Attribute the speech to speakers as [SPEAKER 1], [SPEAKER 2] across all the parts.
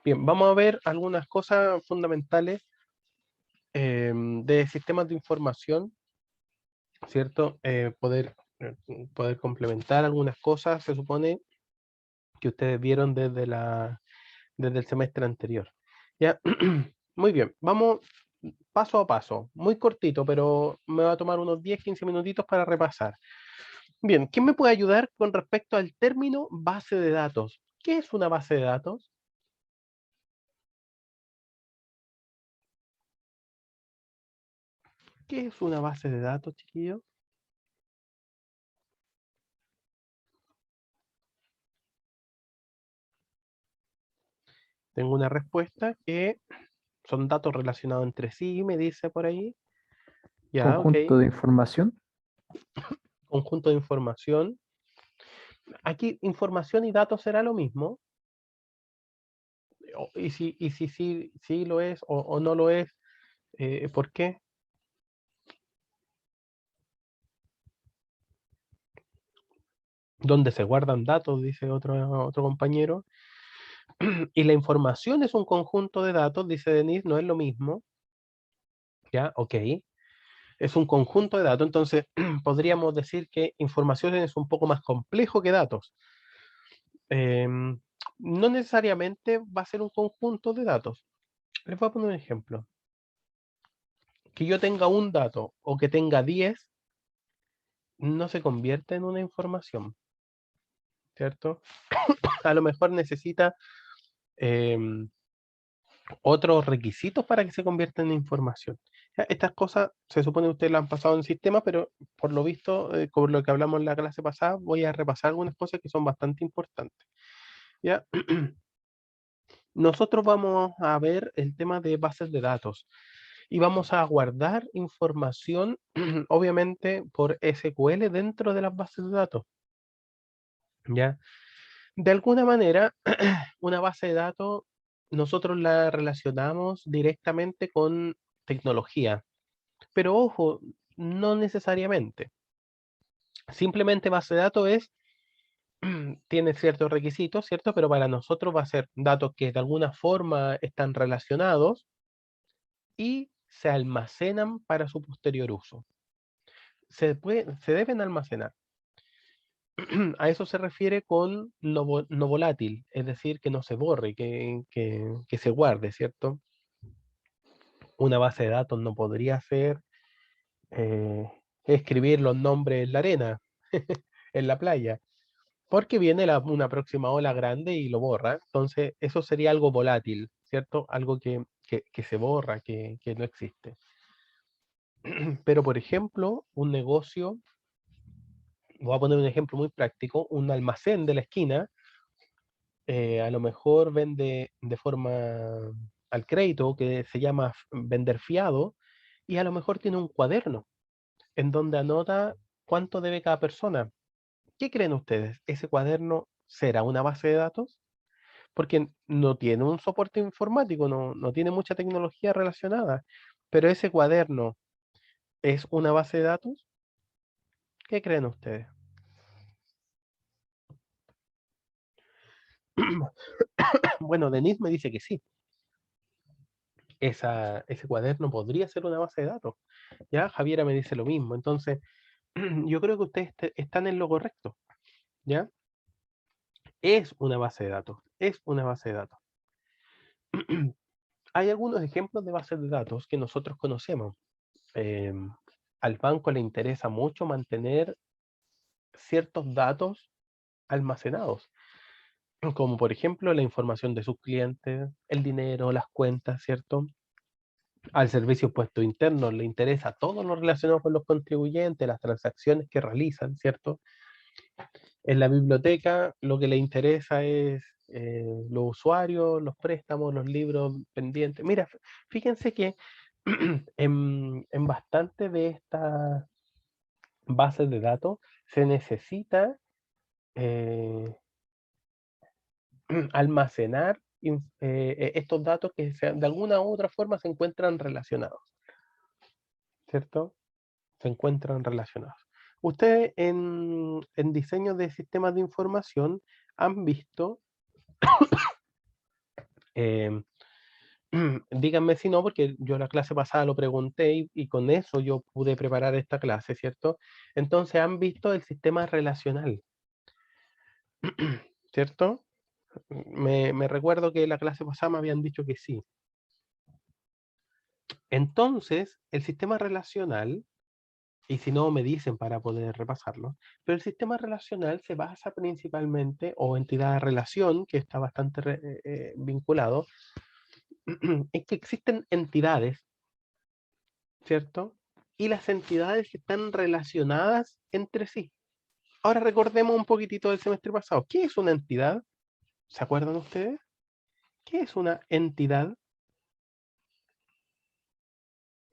[SPEAKER 1] Bien, vamos a ver algunas cosas fundamentales de sistemas de información, ¿cierto? Poder complementar algunas cosas, se supone, que ustedes vieron desde el semestre anterior. ¿Ya? Muy bien, vamos paso a paso, muy cortito, pero me va a tomar unos 10-15 minutitos para repasar. Bien, ¿quién me puede ayudar con respecto al término base de datos? ¿Qué es una base de datos? ¿Qué es una base de datos, chiquillos? Tengo una respuesta que son datos relacionados entre sí, me dice por ahí. Ya, ok.
[SPEAKER 2] Conjunto de información.
[SPEAKER 1] Conjunto de información. Aquí información y datos será lo mismo. Y si sí lo es o no lo es, ¿por qué? ¿Dónde se guardan datos? Dice otro compañero. Y la información es un conjunto de datos, dice Denis, no es lo mismo. Ya, ok. Es un conjunto de datos, entonces podríamos decir que información es un poco más complejo que datos. No necesariamente va a ser un conjunto de datos. Les voy a poner un ejemplo. Que yo tenga un dato o que tenga 10 no se convierte en una información, ¿cierto? A lo mejor necesita otros requisitos para que se convierta en información. Estas cosas se supone que ustedes las han pasado en sistema, pero por lo visto, con lo que hablamos en la clase pasada, voy a repasar algunas cosas que son bastante importantes. ¿Ya? Nosotros vamos a ver el tema de bases de datos y vamos a guardar información, obviamente, por SQL dentro de las bases de datos. ¿Ya? De alguna manera, una base de datos nosotros la relacionamos directamente con tecnología, pero ojo, no necesariamente. Simplemente base de datos tiene ciertos requisitos, ¿cierto? Pero para nosotros va a ser datos que de alguna forma están relacionados y se almacenan para su posterior uso. Se deben almacenar. A eso se refiere con no volátil, es decir, que no se borre, que se guarde, ¿cierto? Una base de datos no podría ser escribir los nombres en la arena, en la playa, porque viene una próxima ola grande y lo borra. Entonces, eso sería algo volátil, ¿cierto? Algo que se borra, que no existe. Pero, por ejemplo, un negocio, voy a poner un ejemplo muy práctico, un almacén de la esquina, a lo mejor vende de forma al crédito, que se llama vender fiado, y a lo mejor tiene un cuaderno en donde anota cuánto debe cada persona. ¿Qué creen ustedes? ¿Ese cuaderno será una base de datos? Porque no tiene un soporte informático, no tiene mucha tecnología relacionada, pero ese cuaderno es una base de datos. ¿Qué creen ustedes? Bueno, Denise me dice que sí. Ese cuaderno podría ser una base de datos. Ya, Javiera me dice lo mismo. Entonces, yo creo que ustedes están en lo correcto. ¿Ya? Es una base de datos. Es una base de datos. Hay algunos ejemplos de bases de datos que nosotros conocemos. Eh, Al banco le interesa mucho mantener ciertos datos almacenados, como por ejemplo la información de sus clientes, el dinero, las cuentas, ¿cierto? Al servicio puesto interno le interesa todo lo relacionado con los contribuyentes, las transacciones que realizan, ¿cierto? En la biblioteca lo que le interesa es los usuarios, los préstamos, los libros pendientes. Mira, fíjense que en bastante de estas bases de datos se necesita eh, almacenar estos datos que de alguna u otra forma se encuentran relacionados, ¿cierto? Se encuentran relacionados. Ustedes en diseño de sistemas de información han visto Díganme si no, porque yo la clase pasada lo pregunté y con eso yo pude preparar esta clase, ¿cierto? Entonces han visto el sistema relacional, ¿cierto? Me recuerdo que la clase pasada me habían dicho que sí. Entonces, el sistema relacional, y si no me dicen para poder repasarlo, pero el sistema relacional se basa principalmente, o entidad de relación, que está bastante vinculado, es que existen entidades, ¿cierto? Y las entidades están relacionadas entre sí. Ahora recordemos un poquitito del semestre pasado. ¿Qué es una entidad? ¿Se acuerdan ustedes? ¿Qué es una entidad?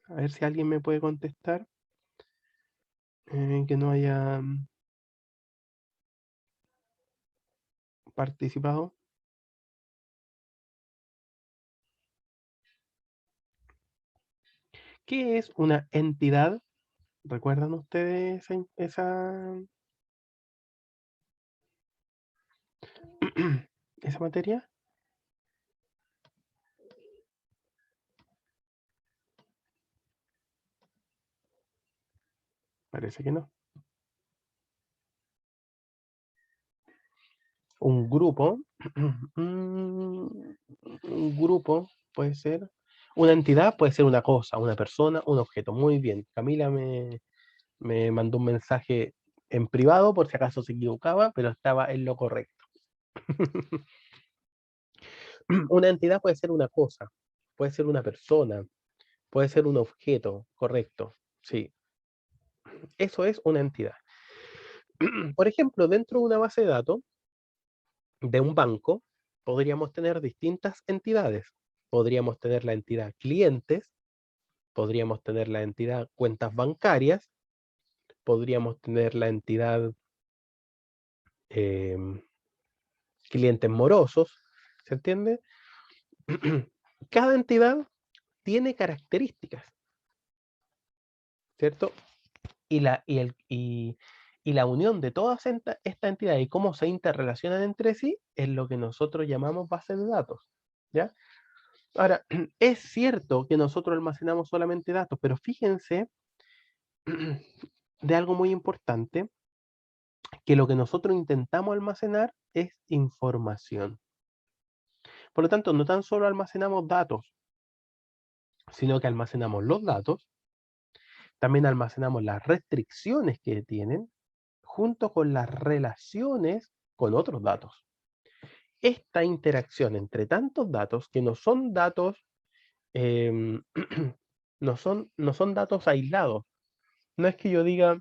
[SPEAKER 1] A ver si alguien me puede contestar. Que no haya participado. ¿Qué es una entidad? ¿Recuerdan ustedes esa materia? Parece que no. Un grupo. Un grupo puede ser. Una entidad puede ser una cosa, una persona, un objeto. Muy bien. Camila me mandó un mensaje en privado por si acaso se equivocaba, pero estaba en lo correcto. Una entidad puede ser una cosa, puede ser una persona, puede ser un objeto, correcto. Sí, eso es una entidad. Por ejemplo, dentro de una base de datos de un banco, podríamos tener distintas entidades. Podríamos tener la entidad clientes, podríamos tener la entidad cuentas bancarias, podríamos tener la entidad em, clientes morosos, ¿se entiende? Cada entidad tiene características, ¿cierto? Y la unión de todas estas entidades y cómo se interrelacionan entre sí es lo que nosotros llamamos base de datos, ¿ya? Ahora, es cierto que nosotros almacenamos solamente datos, pero fíjense de algo muy importante, que lo que nosotros intentamos almacenar es información. Por lo tanto, no tan solo almacenamos datos, sino que almacenamos los datos, también almacenamos las restricciones que tienen, junto con las relaciones con otros datos. Esta interacción entre tantos datos, que no son datos, em, no son datos aislados. No es que yo diga,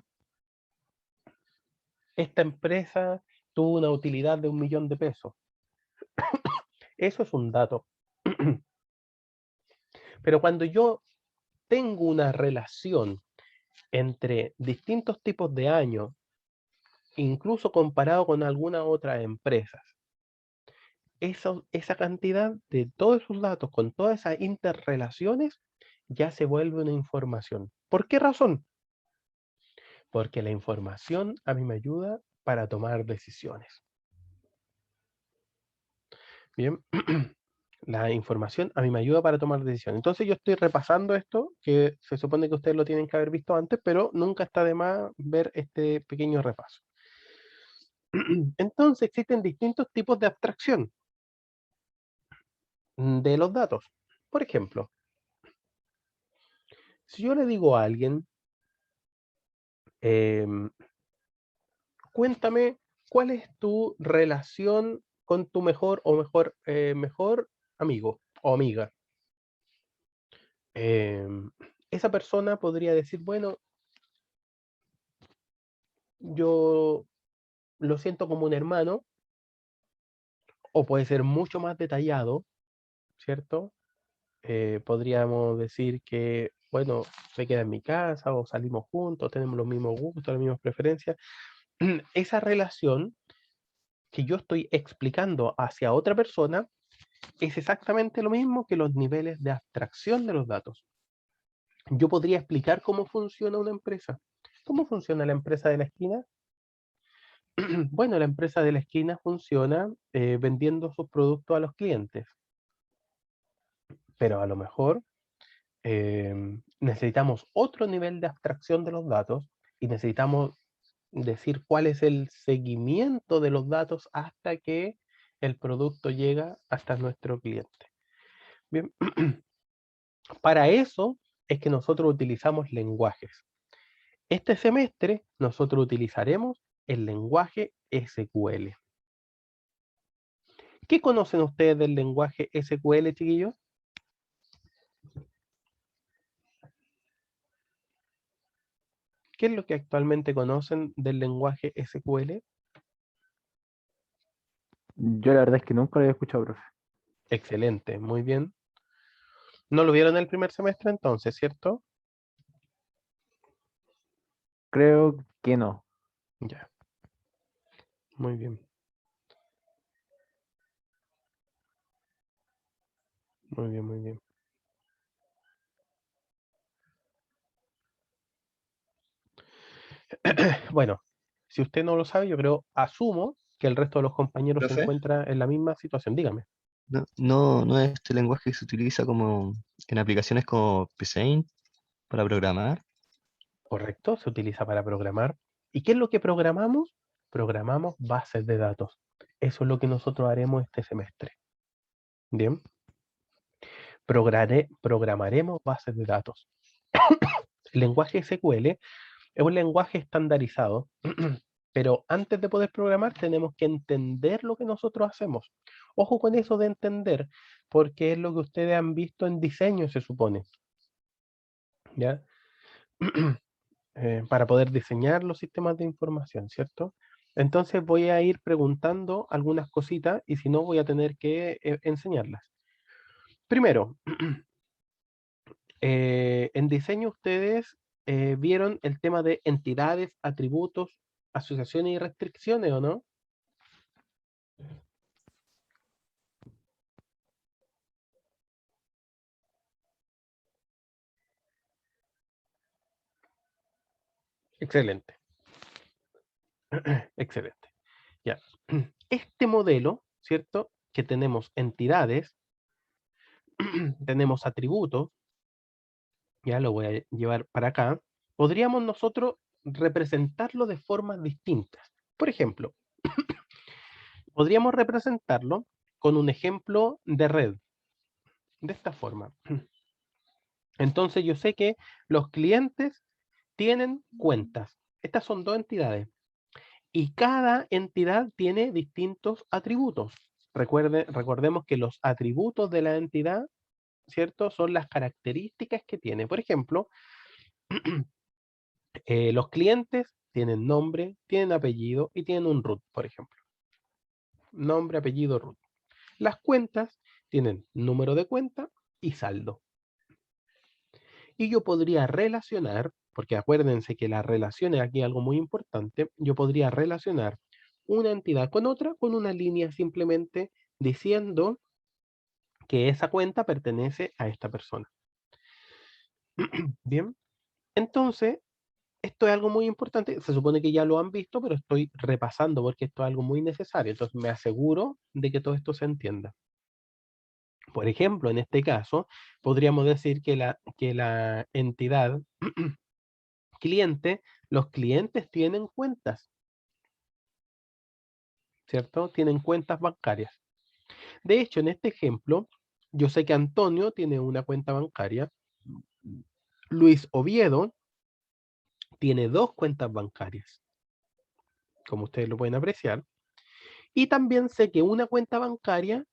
[SPEAKER 1] esta empresa tuvo una utilidad de 1.000.000 de pesos. Eso es un dato. Pero cuando yo tengo una relación entre distintos tipos de años, incluso comparado con alguna otra empresa, esa cantidad de todos esos datos con todas esas interrelaciones ya se vuelve una información. ¿Por qué razón? Porque la información a mí me ayuda para tomar decisiones. Bien, la información a mí me ayuda para tomar decisiones. Entonces yo estoy repasando esto, que se supone que ustedes lo tienen que haber visto antes, pero nunca está de más ver este pequeño repaso. Entonces existen distintos tipos de abstracción de los datos. Por ejemplo, si yo le digo a alguien, em, cuéntame cuál es tu relación con tu mejor amigo o amiga. Em, Esa persona podría decir, bueno, yo lo siento como un hermano, o puede ser mucho más detallado, ¿cierto? Podríamos decir que, bueno, se queda en mi casa o salimos juntos, tenemos los mismos gustos, las mismas preferencias. Esa relación que yo estoy explicando hacia otra persona es exactamente lo mismo que los niveles de abstracción de los datos. Yo podría explicar cómo funciona una empresa. ¿Cómo funciona la empresa de la esquina? Bueno, la empresa de la esquina funciona vendiendo sus productos a los clientes. pero a lo mejor necesitamos otro nivel de abstracción de los datos y necesitamos decir cuál es el seguimiento de los datos hasta que el producto llega hasta nuestro cliente. Bien, para eso es que nosotros utilizamos lenguajes. Este semestre nosotros utilizaremos el lenguaje SQL. ¿Qué conocen ustedes del lenguaje SQL, chiquillos? ¿Qué es lo que actualmente conocen del lenguaje SQL?
[SPEAKER 2] Yo la verdad es que nunca lo había escuchado, profe.
[SPEAKER 1] Excelente, muy bien. ¿No lo vieron el primer semestre entonces, cierto?
[SPEAKER 2] Creo que no.
[SPEAKER 1] Ya, muy bien, muy bien, muy bien. Bueno, si usted no lo sabe, yo creo, asumo que el resto de los compañeros se
[SPEAKER 3] Profe,
[SPEAKER 1] encuentra en la misma situación. Dígame.
[SPEAKER 3] no es este lenguaje que se utiliza como en aplicaciones como Paint para programar.
[SPEAKER 1] Correcto, se utiliza para programar. ¿Y qué es lo que programamos? Programamos bases de datos. Eso es lo que nosotros haremos este semestre. Bien, programaremos bases de datos. El lenguaje SQL es un lenguaje estandarizado, pero antes de poder programar tenemos que entender lo que nosotros hacemos. Ojo con eso de entender, porque es lo que ustedes han visto en diseño, se supone. ¿Ya? Para poder diseñar los sistemas de información, ¿cierto? Entonces voy a ir preguntando algunas cositas y si no voy a tener que enseñarlas. Primero, en diseño ustedes vieron el tema de entidades, atributos, asociaciones y restricciones, ¿o no? Excelente, excelente. Ya. Este modelo, ¿cierto? Que tenemos entidades, tenemos atributos, ya lo voy a llevar para acá, podríamos nosotros representarlo de formas distintas. Por ejemplo, podríamos representarlo con un ejemplo de red, de esta forma. Entonces yo sé que los clientes tienen cuentas. Estas son dos entidades y cada entidad tiene distintos atributos. Recordemos que los atributos de la entidad, ¿cierto? Son las características que tiene. Por ejemplo, los clientes tienen nombre, tienen apellido y tienen un root, por ejemplo. Nombre, apellido, root. Las cuentas tienen número de cuenta y saldo. Y yo podría relacionar, porque acuérdense que la relación es aquí algo muy importante, yo podría relacionar una entidad con otra con una línea simplemente diciendo que esa cuenta pertenece a esta persona. Bien, entonces, esto es algo muy importante, se supone que ya lo han visto, pero estoy repasando porque esto es algo muy necesario, entonces me aseguro de que todo esto se entienda. Por ejemplo, en este caso, podríamos decir que la entidad cliente, los clientes tienen cuentas, ¿cierto? Tienen cuentas bancarias. De hecho, en este ejemplo, yo sé que Antonio tiene una cuenta bancaria, Luis Oviedo tiene dos cuentas bancarias, como ustedes lo pueden apreciar, y también sé que una cuenta bancaria,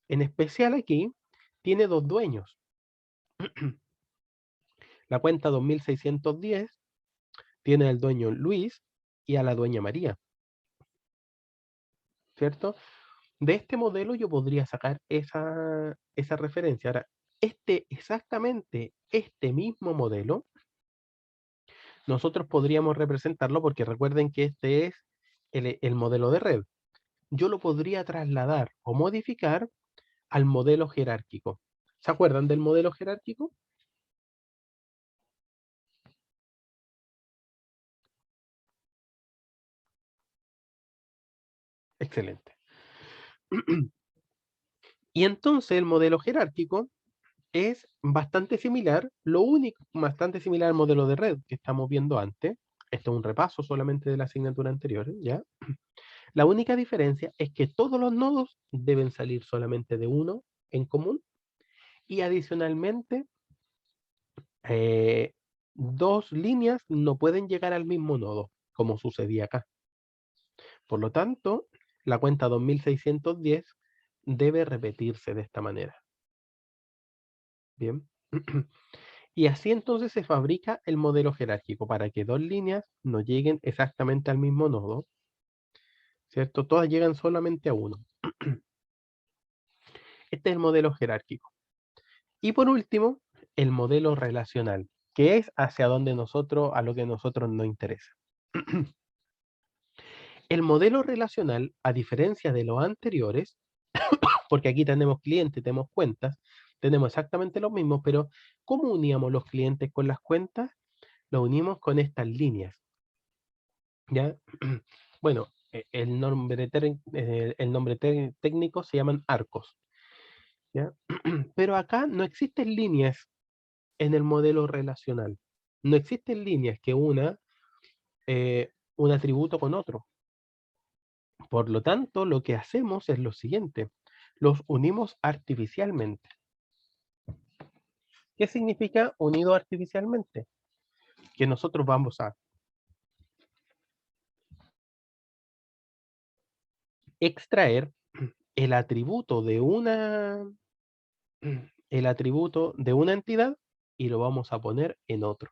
[SPEAKER 1] en especial aquí, tiene dos dueños. La cuenta 2610 tiene al dueño Luis y a la dueña María, ¿cierto? De este modelo yo podría sacar esa referencia. Ahora, exactamente este mismo modelo, nosotros podríamos representarlo porque recuerden que este es el modelo de red. Yo lo podría trasladar o modificar al modelo jerárquico. ¿Se acuerdan del modelo jerárquico? Excelente. Y entonces el modelo jerárquico es bastante similar, lo único, bastante similar al modelo de red que estamos viendo antes. Esto es un repaso solamente de la asignatura anterior, ¿ya? La única diferencia es que todos los nodos deben salir solamente de uno en común y adicionalmente dos líneas no pueden llegar al mismo nodo, como sucedía acá. Por lo tanto, la cuenta 2610 debe repetirse de esta manera. Bien. Y así entonces se fabrica el modelo jerárquico para que dos líneas no lleguen exactamente al mismo nodo, ¿cierto? Todas llegan solamente a uno. Este es el modelo jerárquico. Y por último, el modelo relacional, que es hacia donde nosotros, a lo que nosotros nos interesa. El modelo relacional, a diferencia de los anteriores, porque aquí tenemos clientes, tenemos cuentas, tenemos exactamente lo mismo, pero ¿cómo uníamos los clientes con las cuentas? Lo unimos con estas líneas, ¿ya? Bueno, el nombre, técnico se llaman arcos, ¿ya? Pero acá no existen líneas en el modelo relacional. No existen líneas que una un atributo con otro. Por lo tanto, lo que hacemos es lo siguiente. Los unimos artificialmente. ¿Qué significa unido artificialmente? Que nosotros vamos a extraer el atributo de una entidad y lo vamos a poner en otro.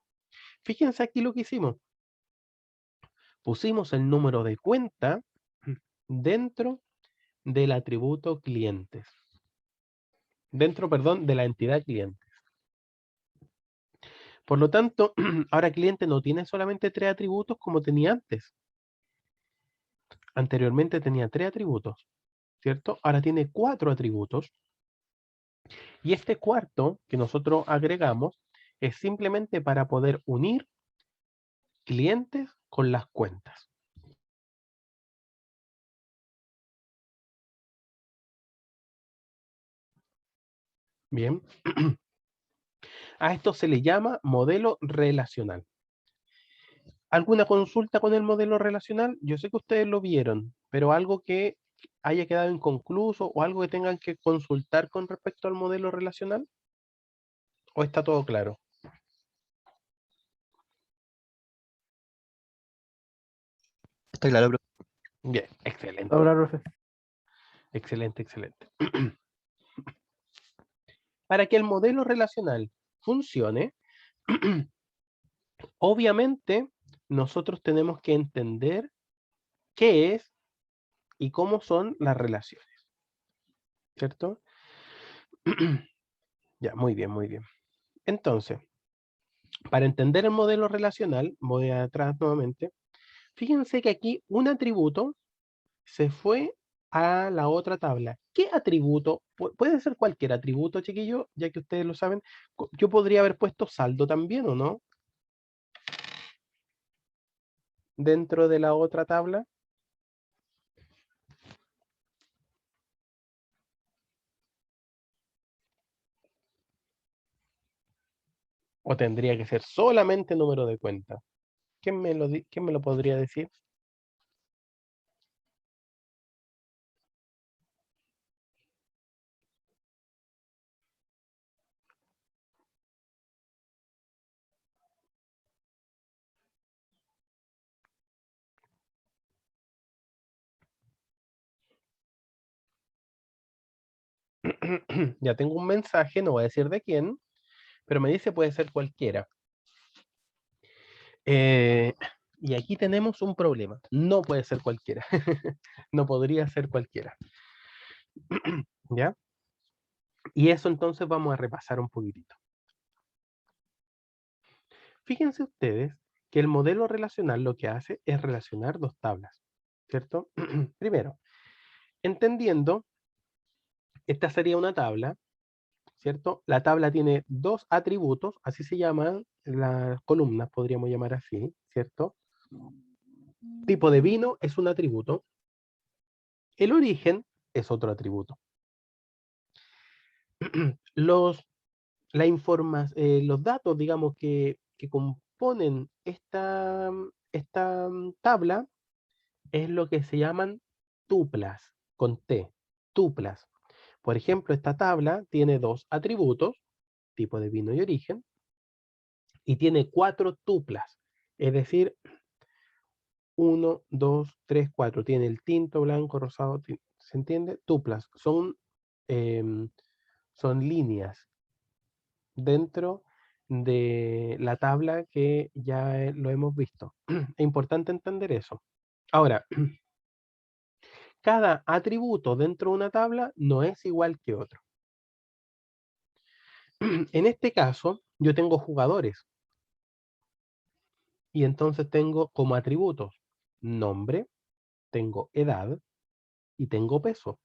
[SPEAKER 1] Fíjense aquí lo que hicimos. Pusimos el número de cuenta dentro del atributo clientes. Dentro, perdón, de la entidad cliente. Por lo tanto, ahora cliente no tiene solamente 3 atributos como tenía antes. Anteriormente tenía 3 atributos, ¿cierto? Ahora tiene 4 atributos. Y este cuarto que nosotros agregamos es simplemente para poder unir clientes con las cuentas. Bien. A esto se le llama modelo relacional. ¿Alguna consulta con el modelo relacional? Yo sé que ustedes lo vieron, pero algo que haya quedado inconcluso o algo que tengan que consultar con respecto al modelo relacional, ¿o está todo claro?
[SPEAKER 3] Está claro, profe.
[SPEAKER 1] Bien, excelente,
[SPEAKER 2] Hola, profe.
[SPEAKER 1] excelente, excelente. Para que el modelo relacional funcione, obviamente nosotros tenemos que entender qué es y cómo son las relaciones, ¿cierto? Ya, muy bien, muy bien. Entonces, para entender el modelo relacional, voy atrás nuevamente. Fíjense que aquí un atributo se fue a la otra tabla. ¿Qué atributo? Puede ser cualquier atributo, chiquillo, ya que ustedes lo saben. Yo podría haber puesto saldo también, ¿o no? Dentro de la otra tabla. ¿O tendría que ser solamente número de cuenta? ¿Quién me lo podría decir? Ya tengo un mensaje, no voy a decir de quién, pero me dice puede ser cualquiera. Y aquí tenemos un problema. No puede ser cualquiera. No podría ser cualquiera. ¿Ya? Y eso entonces vamos a repasar un poquitito. Fíjense ustedes que el modelo relacional lo que hace es relacionar dos tablas, ¿cierto? Primero, entendiendo, esta sería una tabla, ¿cierto? La tabla tiene dos atributos, así se llaman las columnas, podríamos llamar así, ¿cierto? Tipo de vino es un atributo. El origen es otro atributo. Los los datos, digamos, que componen esta tabla es lo que se llaman tuplas, con T, tuplas. Por ejemplo, esta tabla tiene 2 atributos, tipo de vino y origen, y tiene 4 tuplas, es decir, 1, 2, 3, 4. Tiene el tinto, blanco, rosado, ¿se entiende? Tuplas, son líneas dentro de la tabla que ya lo hemos visto. Es importante entender eso. Ahora, cada atributo dentro de una tabla no es igual que otro. En este caso, yo tengo jugadores y entonces tengo como atributos nombre, tengo edad y tengo peso.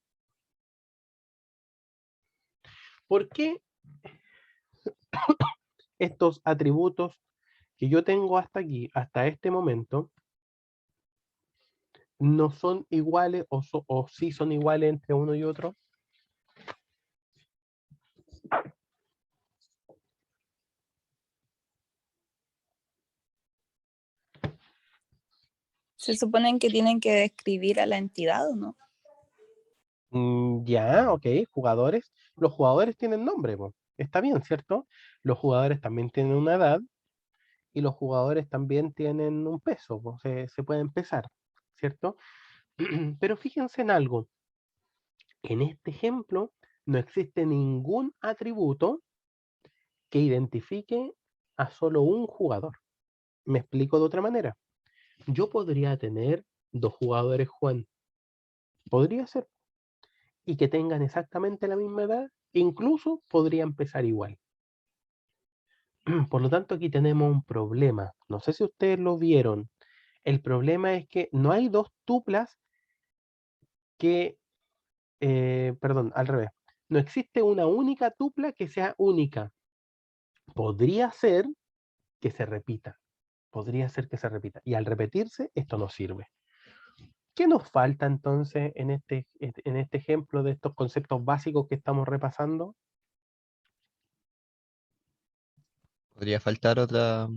[SPEAKER 1] ¿Por qué estos atributos que yo tengo hasta aquí, hasta este momento, no son iguales o sí son iguales entre uno y otro?
[SPEAKER 4] Se suponen que tienen que describir a la entidad, ¿o no?
[SPEAKER 1] Ya, ok, jugadores. Los jugadores tienen nombre, po. Está bien, ¿cierto? Los jugadores también tienen una edad y los jugadores también tienen un peso, po, se pueden pesar, ¿cierto? Pero fíjense en algo. En este ejemplo no existe ningún atributo que identifique a solo un jugador. Me explico de otra manera. Yo podría tener 2 jugadores Juan. Podría ser. Y que tengan exactamente la misma edad. Incluso podría empezar igual. Por lo tanto, aquí tenemos un problema. No sé si ustedes lo vieron. El problema es que no hay 2 tuplas que, perdón, al revés. No existe una única tupla que sea única. Podría ser que se repita. Podría ser que se repita. Y al repetirse, esto no sirve. ¿Qué nos falta entonces en este ejemplo de estos conceptos básicos que estamos repasando?
[SPEAKER 3] Podría faltar otra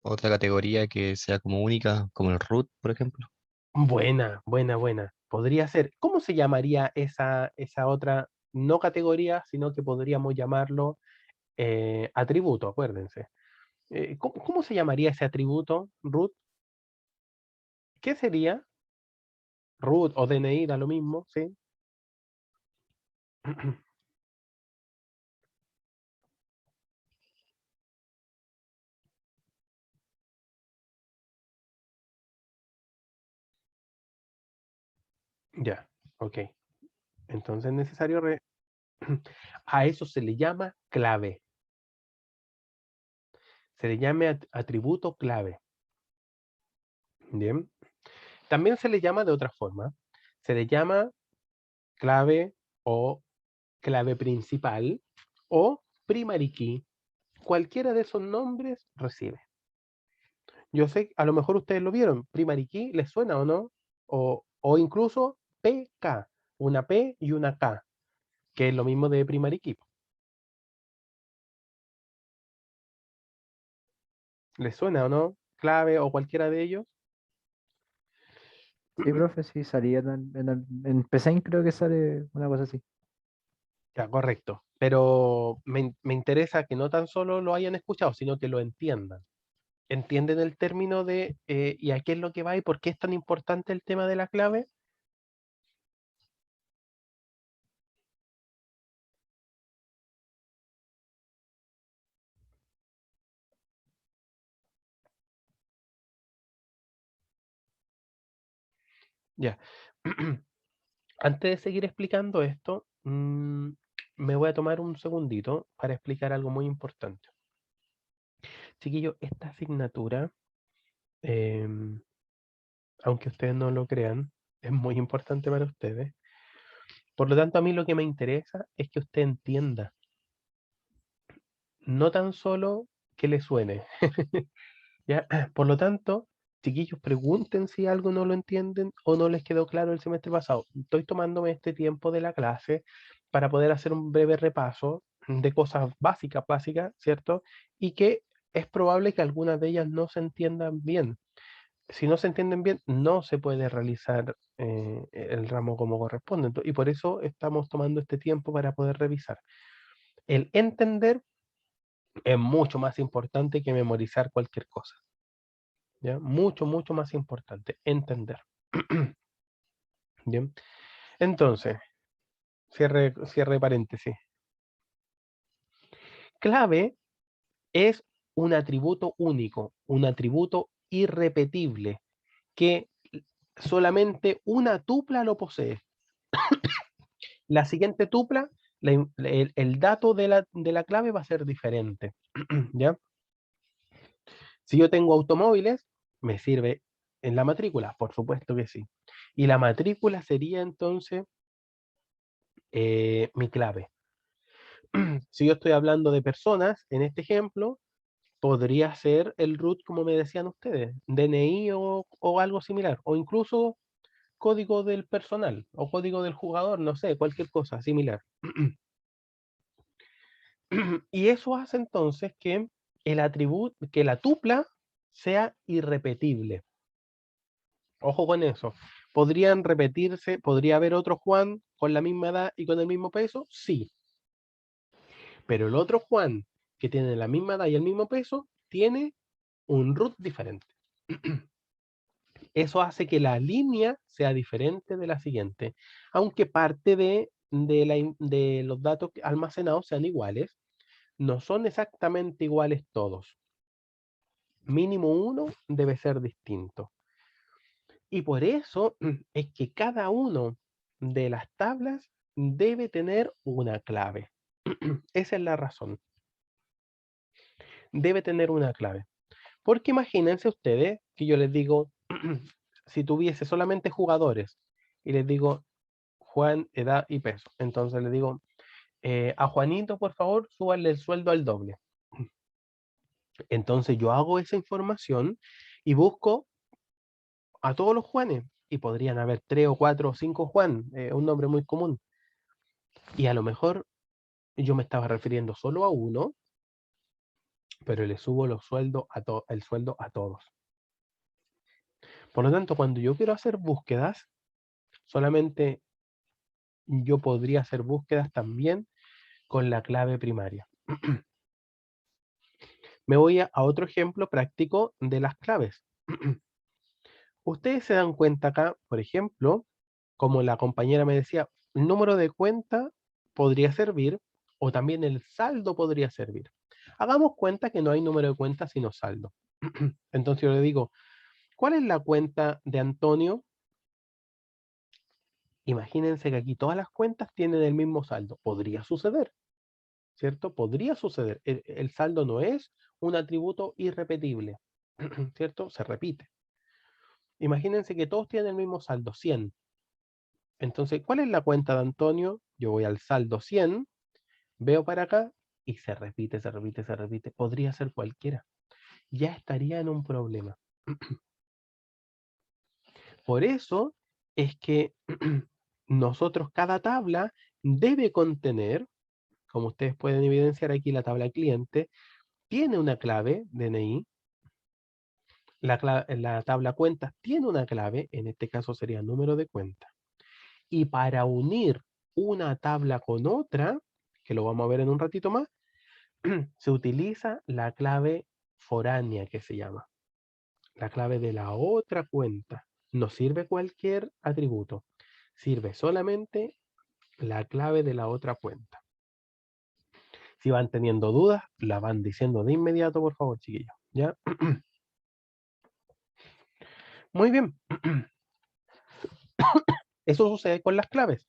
[SPEAKER 3] categoría que sea como única, como el root, por ejemplo.
[SPEAKER 1] Buena, buena, buena. Podría ser. ¿Cómo se llamaría esa otra, no categoría, sino que podríamos llamarlo atributo, acuérdense? ¿Cómo se llamaría ese atributo, root? ¿Qué sería? Root o DNI, da lo mismo, ¿sí? Ya, ok. Entonces es necesario a eso se le llama clave. Se le llama atributo clave. Bien. También se le llama de otra forma. Se le llama clave o clave principal o primary key. Cualquiera de esos nombres recibe. Yo sé, a lo mejor ustedes lo vieron. Primary key, ¿les suena o no? O incluso PK. Una P y una K, que es lo mismo de primary key. ¿Les suena o no? Clave o cualquiera de ellos.
[SPEAKER 2] Sí, profe, sí, salía en Paint creo que sale una cosa así.
[SPEAKER 1] Ya, correcto. Pero me interesa que no tan solo lo hayan escuchado, sino que lo entiendan. ¿Entienden el término de y a qué es lo que va y por qué es tan importante el tema de la clave? Ya. Antes de seguir explicando esto, me voy a tomar un segundito para explicar algo muy importante. Chiquillos, esta asignatura, em, aunque ustedes no lo crean, es muy importante para ustedes. Por lo tanto, a mí lo que me interesa es que usted entienda, no tan solo que le suene. ¿Ya? Por lo tanto, chiquillos, pregunten si algo no lo entienden o no les quedó claro el semestre pasado. Estoy tomándome este tiempo de la clase para poder hacer un breve repaso de cosas básicas, ¿cierto? Y que es probable que algunas de ellas no se entiendan bien. Si no se entienden bien, no se puede realizar el ramo como corresponde. Y por eso estamos tomando este tiempo para poder revisar. El entender es mucho más importante que memorizar cualquier cosa. ¿Ya? Mucho, mucho más importante, entender. Bien. Entonces, cierre paréntesis. Clave es un atributo único, un atributo irrepetible, que solamente una tupla lo posee. La siguiente tupla, el dato de la clave va a ser diferente. ¿Ya? Si yo tengo automóviles, me sirve en la matrícula, por supuesto que sí. Y la matrícula sería entonces mi clave. Si yo estoy hablando de personas, en este ejemplo, podría ser el root, como me decían ustedes, DNI o algo similar, o incluso código del personal o código del jugador, no sé, cualquier cosa similar. Y eso hace entonces que el atributo, que la tupla sea irrepetible. Ojo con eso. ¿Podrían repetirse? ¿Podría haber otro Juan con la misma edad y con el mismo peso? Sí. Pero el otro Juan que tiene la misma edad y el mismo peso tiene un root diferente. Eso hace que la línea sea diferente de la siguiente, aunque parte de los datos almacenados sean iguales, no son exactamente iguales todos. Mínimo uno debe ser distinto. Y por eso es que cada uno de las tablas debe tener una clave. Esa es la razón. Debe tener una clave. Porque imagínense ustedes que yo les digo, si tuviese solamente jugadores y les digo Juan, edad y peso. Entonces les digo, a Juanito, por favor, súbanle el sueldo al doble. Entonces yo hago esa información y busco a todos los Juanes. Y podrían haber 3 o 4 o 5 Juan, un nombre muy común. Y a lo mejor yo me estaba refiriendo solo a uno, pero le subo el sueldo a todos. Por lo tanto, cuando yo quiero hacer búsquedas, solamente yo podría hacer búsquedas también con la clave primaria. Me voy a otro ejemplo práctico de las claves. Ustedes se dan cuenta acá, por ejemplo, como la compañera me decía, el número de cuenta podría servir o también el saldo podría servir. Hagamos cuenta que no hay número de cuenta sino saldo. Entonces yo le digo, ¿cuál es la cuenta de Antonio? Imagínense que aquí todas las cuentas tienen el mismo saldo. Podría suceder, ¿cierto? Podría suceder. El saldo no es un atributo irrepetible, ¿cierto? Se repite. Imagínense que todos tienen el mismo saldo, 100. Entonces, ¿cuál es la cuenta de Antonio? Yo voy al saldo 100, veo para acá y se repite, se repite, se repite. Podría ser cualquiera. Ya estaría en un problema. Por eso es que nosotros cada tabla debe contener, como ustedes pueden evidenciar aquí la tabla cliente, tiene una clave DNI. La tabla cuentas tiene una clave, en este caso sería número de cuenta. Y para unir una tabla con otra, que lo vamos a ver en un ratito más, se utiliza la clave foránea que se llama, la clave de la otra cuenta. No sirve cualquier atributo, sirve solamente la clave de la otra cuenta. Si van teniendo dudas, la van diciendo de inmediato, por favor, chiquillos. ¿Ya? Muy bien. Eso sucede con las claves.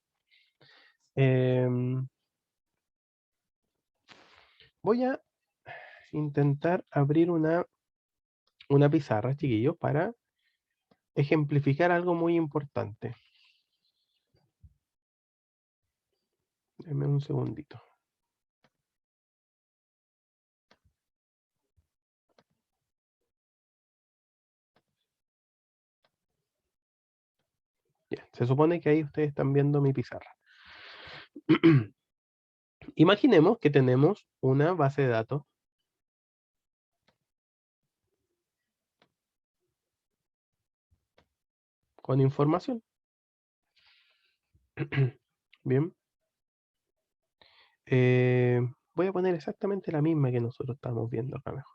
[SPEAKER 1] Voy a intentar abrir una pizarra, chiquillos, para ejemplificar algo muy importante. Denme un segundito. Bien, se supone que ahí ustedes están viendo mi pizarra. Imaginemos que tenemos una base de datos con información. Bien. Voy a poner exactamente la misma que nosotros estamos viendo acá mejor.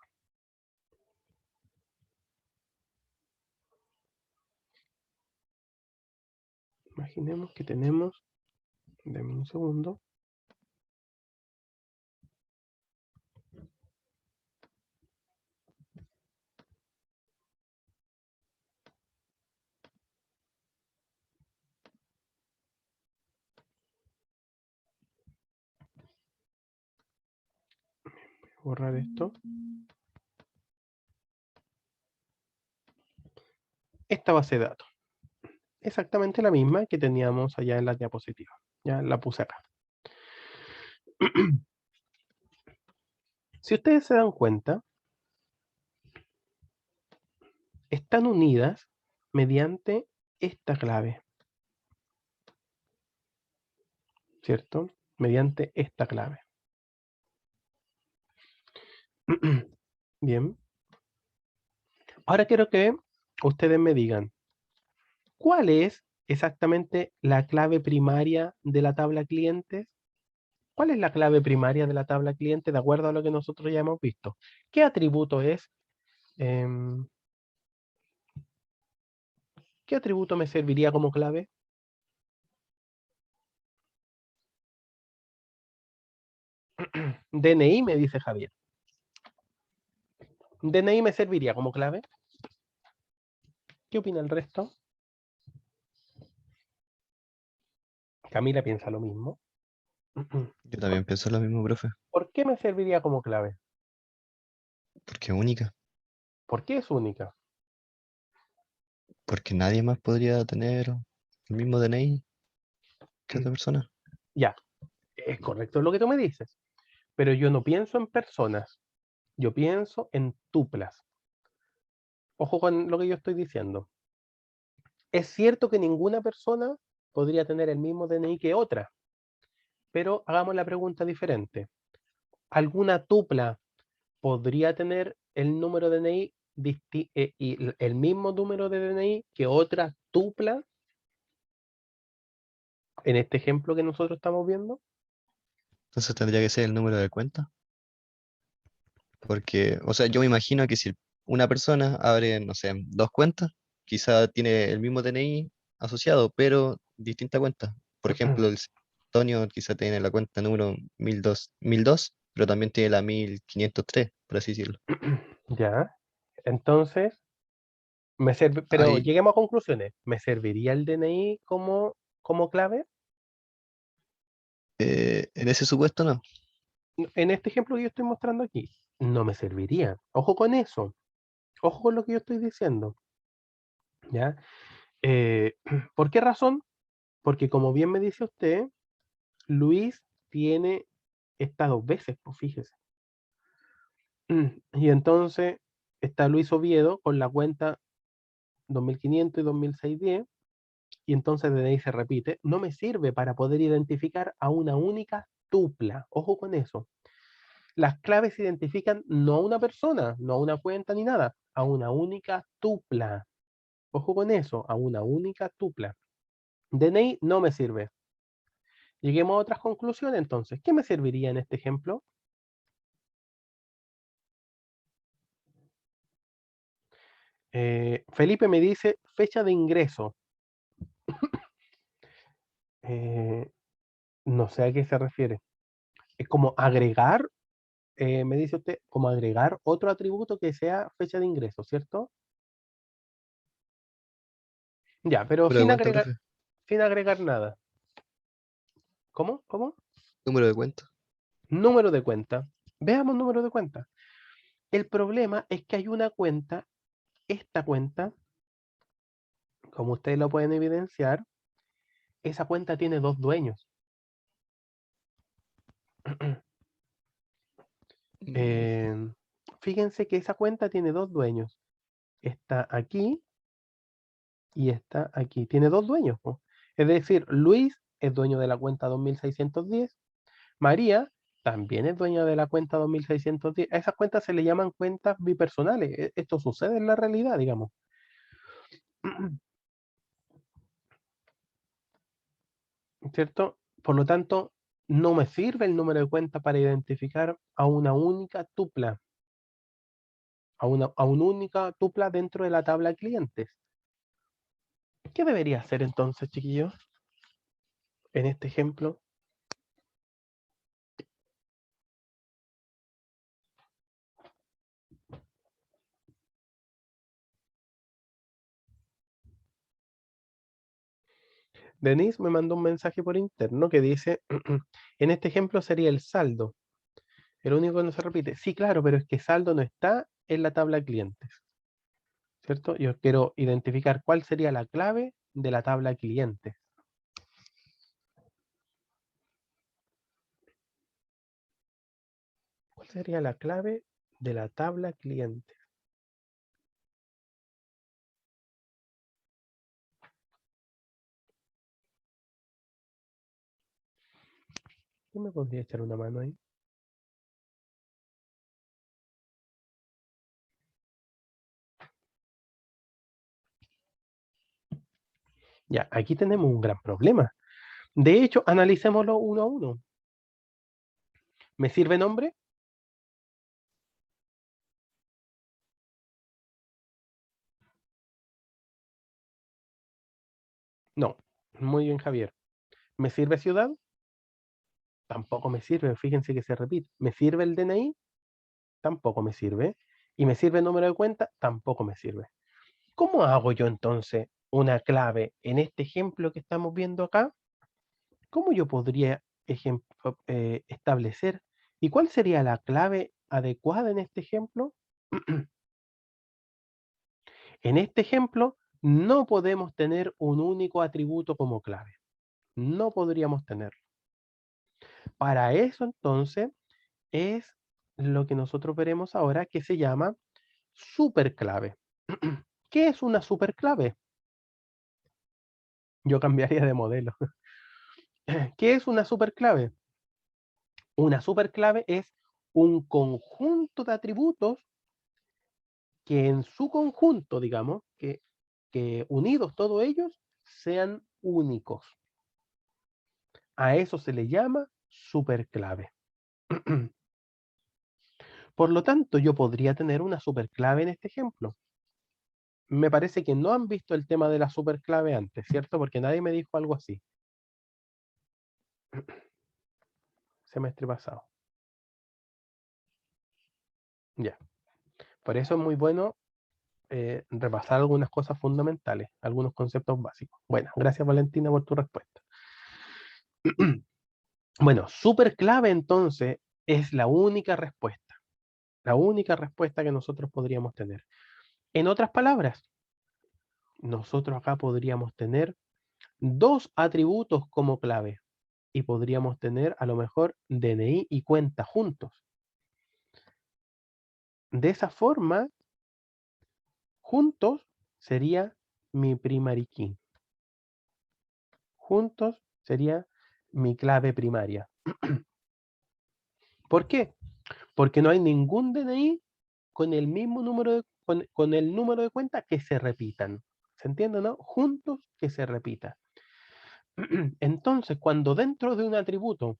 [SPEAKER 1] Imaginemos que tenemos, denme un segundo. Borrar esto. Esta base de datos. Exactamente la misma que teníamos allá en la diapositiva. Ya la puse acá. Si ustedes se dan cuenta, están unidas mediante esta clave, ¿cierto? Mediante esta clave. Bien. Ahora quiero que ustedes me digan, ¿cuál es exactamente la clave primaria de la tabla clientes? ¿Cuál es la clave primaria de la tabla cliente de acuerdo a lo que nosotros ya hemos visto? ¿Qué atributo es? ¿Qué atributo me serviría como clave? DNI, me dice Javier. DNI me serviría como clave. ¿Qué opina el resto? Camila piensa lo mismo.
[SPEAKER 3] Yo también pienso lo mismo, profe,
[SPEAKER 1] ¿Por qué me serviría como clave?
[SPEAKER 3] porque es única,
[SPEAKER 1] ¿Por qué es única?
[SPEAKER 3] porque nadie más podría tener el mismo DNI que otra persona.
[SPEAKER 1] Ya, es correcto lo que tú me dices, pero yo no pienso en personas, yo pienso en tuplas. Ojo con lo que yo estoy diciendo. Es cierto que ninguna persona podría tener el mismo DNI que otra, pero hagamos la pregunta diferente. ¿Alguna tupla podría tener el número de DNI y el mismo número de DNI que otra tupla en este ejemplo que nosotros estamos viendo?
[SPEAKER 3] Entonces tendría que ser el número de cuenta. Porque, o sea, yo me imagino que si una persona abre, no sé, dos cuentas, quizá tiene el mismo DNI asociado, pero distinta cuenta. Por ejemplo, el Antonio quizá tiene la cuenta número 1002, pero también tiene la 1503, por así decirlo.
[SPEAKER 1] Ya, entonces, pero
[SPEAKER 3] Ahí,
[SPEAKER 1] lleguemos a conclusiones. ¿Me serviría el DNI como clave?
[SPEAKER 3] en ese supuesto no.
[SPEAKER 1] En este ejemplo que yo estoy mostrando aquí, no me serviría. Ojo con eso. Ojo con lo que yo estoy diciendo. ¿Ya? Eh, ¿Por qué razón? Porque como bien me dice usted, Luis tiene estas dos veces, pues fíjese. Y entonces está Luis Oviedo con la cuenta 2500 y 2610, y entonces desde ahí se repite. No me sirve para poder identificar a una única tupla. Ojo con eso. Las claves identifican no a una persona, no a una cuenta ni nada, a una única tupla. Ojo con eso, a una única tupla. DNI no me sirve. Lleguemos a otras conclusiones entonces. ¿Qué me serviría en este ejemplo? Felipe me dice fecha de ingreso. Eh, no sé a qué se refiere. Es como agregar, me dice usted, como agregar otro atributo que sea fecha de ingreso, ¿cierto? Ya, pero
[SPEAKER 3] Número de cuenta, profe.
[SPEAKER 1] sin agregar nada. ¿Cómo? ¿Cómo?
[SPEAKER 3] Número de cuenta.
[SPEAKER 1] Número de cuenta. Veamos número de cuenta. El problema es que hay una cuenta, esta cuenta, como ustedes lo pueden evidenciar, esa cuenta tiene dos dueños.
[SPEAKER 3] Mm,
[SPEAKER 1] Eh, Fíjense que esa cuenta tiene dos dueños. Está aquí y está aquí. Tiene dos dueños, po. Es decir, Luis es dueño de la cuenta 2610, María también es dueña de la cuenta 2610. A esas cuentas se le llaman cuentas bipersonales. Esto sucede en la realidad, digamos. ¿Cierto? Por lo tanto, no me sirve el número de cuenta para identificar a una única tupla, a una única tupla dentro de la tabla de clientes. ¿Qué debería hacer entonces, chiquillos? En este ejemplo. Denise me mandó un mensaje por interno que dice, en este ejemplo sería el saldo. El único que no se repite. Sí, claro, pero es que saldo no está en la tabla de clientes. ¿Cierto? Yo quiero identificar cuál sería la clave de la tabla de clientes. ¿Cuál sería la clave de la tabla clientes? ¿Quién me podría echar una mano ahí? Ya, aquí tenemos un gran problema. De hecho, analicémoslo uno a uno. ¿Me sirve nombre? No. Muy bien, Javier. ¿Me sirve ciudad? Tampoco me sirve. Fíjense que se repite. ¿Me sirve el DNI? Tampoco me sirve. ¿Y me sirve el número de cuenta? Tampoco me sirve. ¿Cómo hago yo entonces una clave en este ejemplo que estamos viendo acá? ¿Cómo yo podría establecer? ¿Y cuál sería la clave adecuada en este ejemplo? En este ejemplo, no podemos tener un único atributo como clave. No podríamos tenerlo. Para eso, entonces, es lo que nosotros veremos ahora que se llama superclave. ¿Qué es una superclave? Yo cambiaría de modelo. ¿Qué es una superclave? Una superclave es un conjunto de atributos que en su conjunto, digamos, que unidos todos ellos sean únicos. A eso se le llama superclave. Por lo tanto, yo podría tener una superclave en este ejemplo. Me parece que no han visto el tema de la superclave antes, ¿cierto? Porque nadie me dijo algo así. Semestre pasado. Ya. Por eso es muy bueno repasar algunas cosas fundamentales, algunos conceptos básicos. Bueno, gracias Valentina por tu respuesta. Bueno, superclave entonces es la única respuesta que nosotros podríamos tener. En otras palabras, nosotros acá podríamos tener dos atributos como clave y podríamos tener a lo mejor DNI y cuenta juntos. De esa forma, juntos sería mi primary key. Juntos sería mi clave primaria. ¿Por qué? Porque no hay ningún DNI con el mismo número con el número de cuenta que se repitan. ¿Se entiende, no? Juntos que se repita. Entonces, cuando dentro de un atributo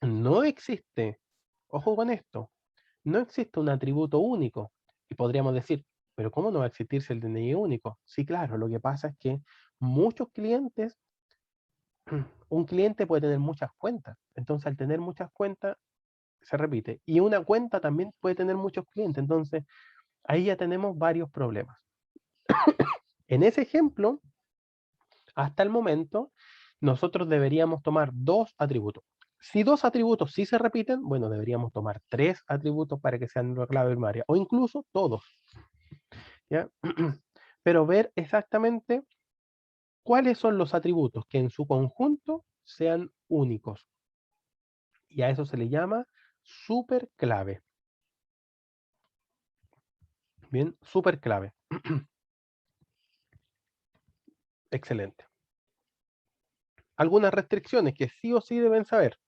[SPEAKER 1] no existe, ojo con esto, no existe un atributo único, y podríamos decir, pero ¿cómo no va a existir si el DNI es único? Sí, claro, lo que pasa es que muchos clientes, un cliente puede tener muchas cuentas, entonces al tener muchas cuentas se repite, y una cuenta también puede tener muchos clientes, entonces ahí ya tenemos varios problemas. En ese ejemplo, hasta el momento, nosotros deberíamos tomar dos atributos. Si dos atributos sí se repiten, bueno, deberíamos tomar tres atributos para que sean la clave primaria, o incluso todos. ¿Ya? Pero ver exactamente cuáles son los atributos que en su conjunto sean únicos. Y a eso se le llama superclave. Bien, superclave. Excelente. Algunas restricciones que sí o sí deben saber.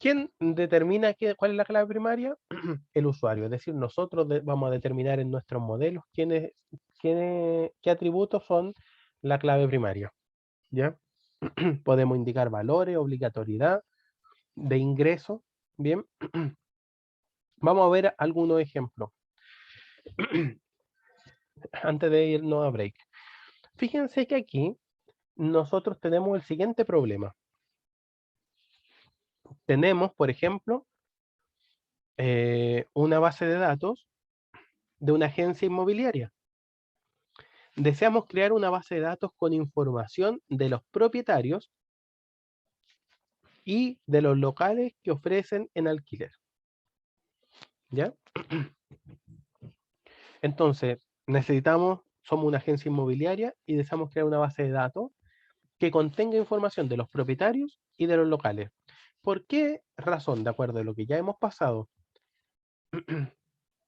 [SPEAKER 1] ¿Quién determina cuál es la clave primaria? El usuario. Es decir, nosotros vamos a determinar en nuestros modelos qué atributos son la clave primaria. ¿Ya? Podemos indicar valores, obligatoriedad de ingreso. Bien. Vamos a ver algunos ejemplos. Antes de irnos a break. Fíjense que aquí nosotros tenemos el siguiente problema. Tenemos, por ejemplo, una base de datos de una agencia inmobiliaria. Deseamos crear una base de datos con información de los propietarios y de los locales que ofrecen en alquiler. ¿Ya? Entonces, somos una agencia inmobiliaria y deseamos crear una base de datos que contenga información de los propietarios y de los locales. ¿Por qué razón, de acuerdo a lo que ya hemos pasado,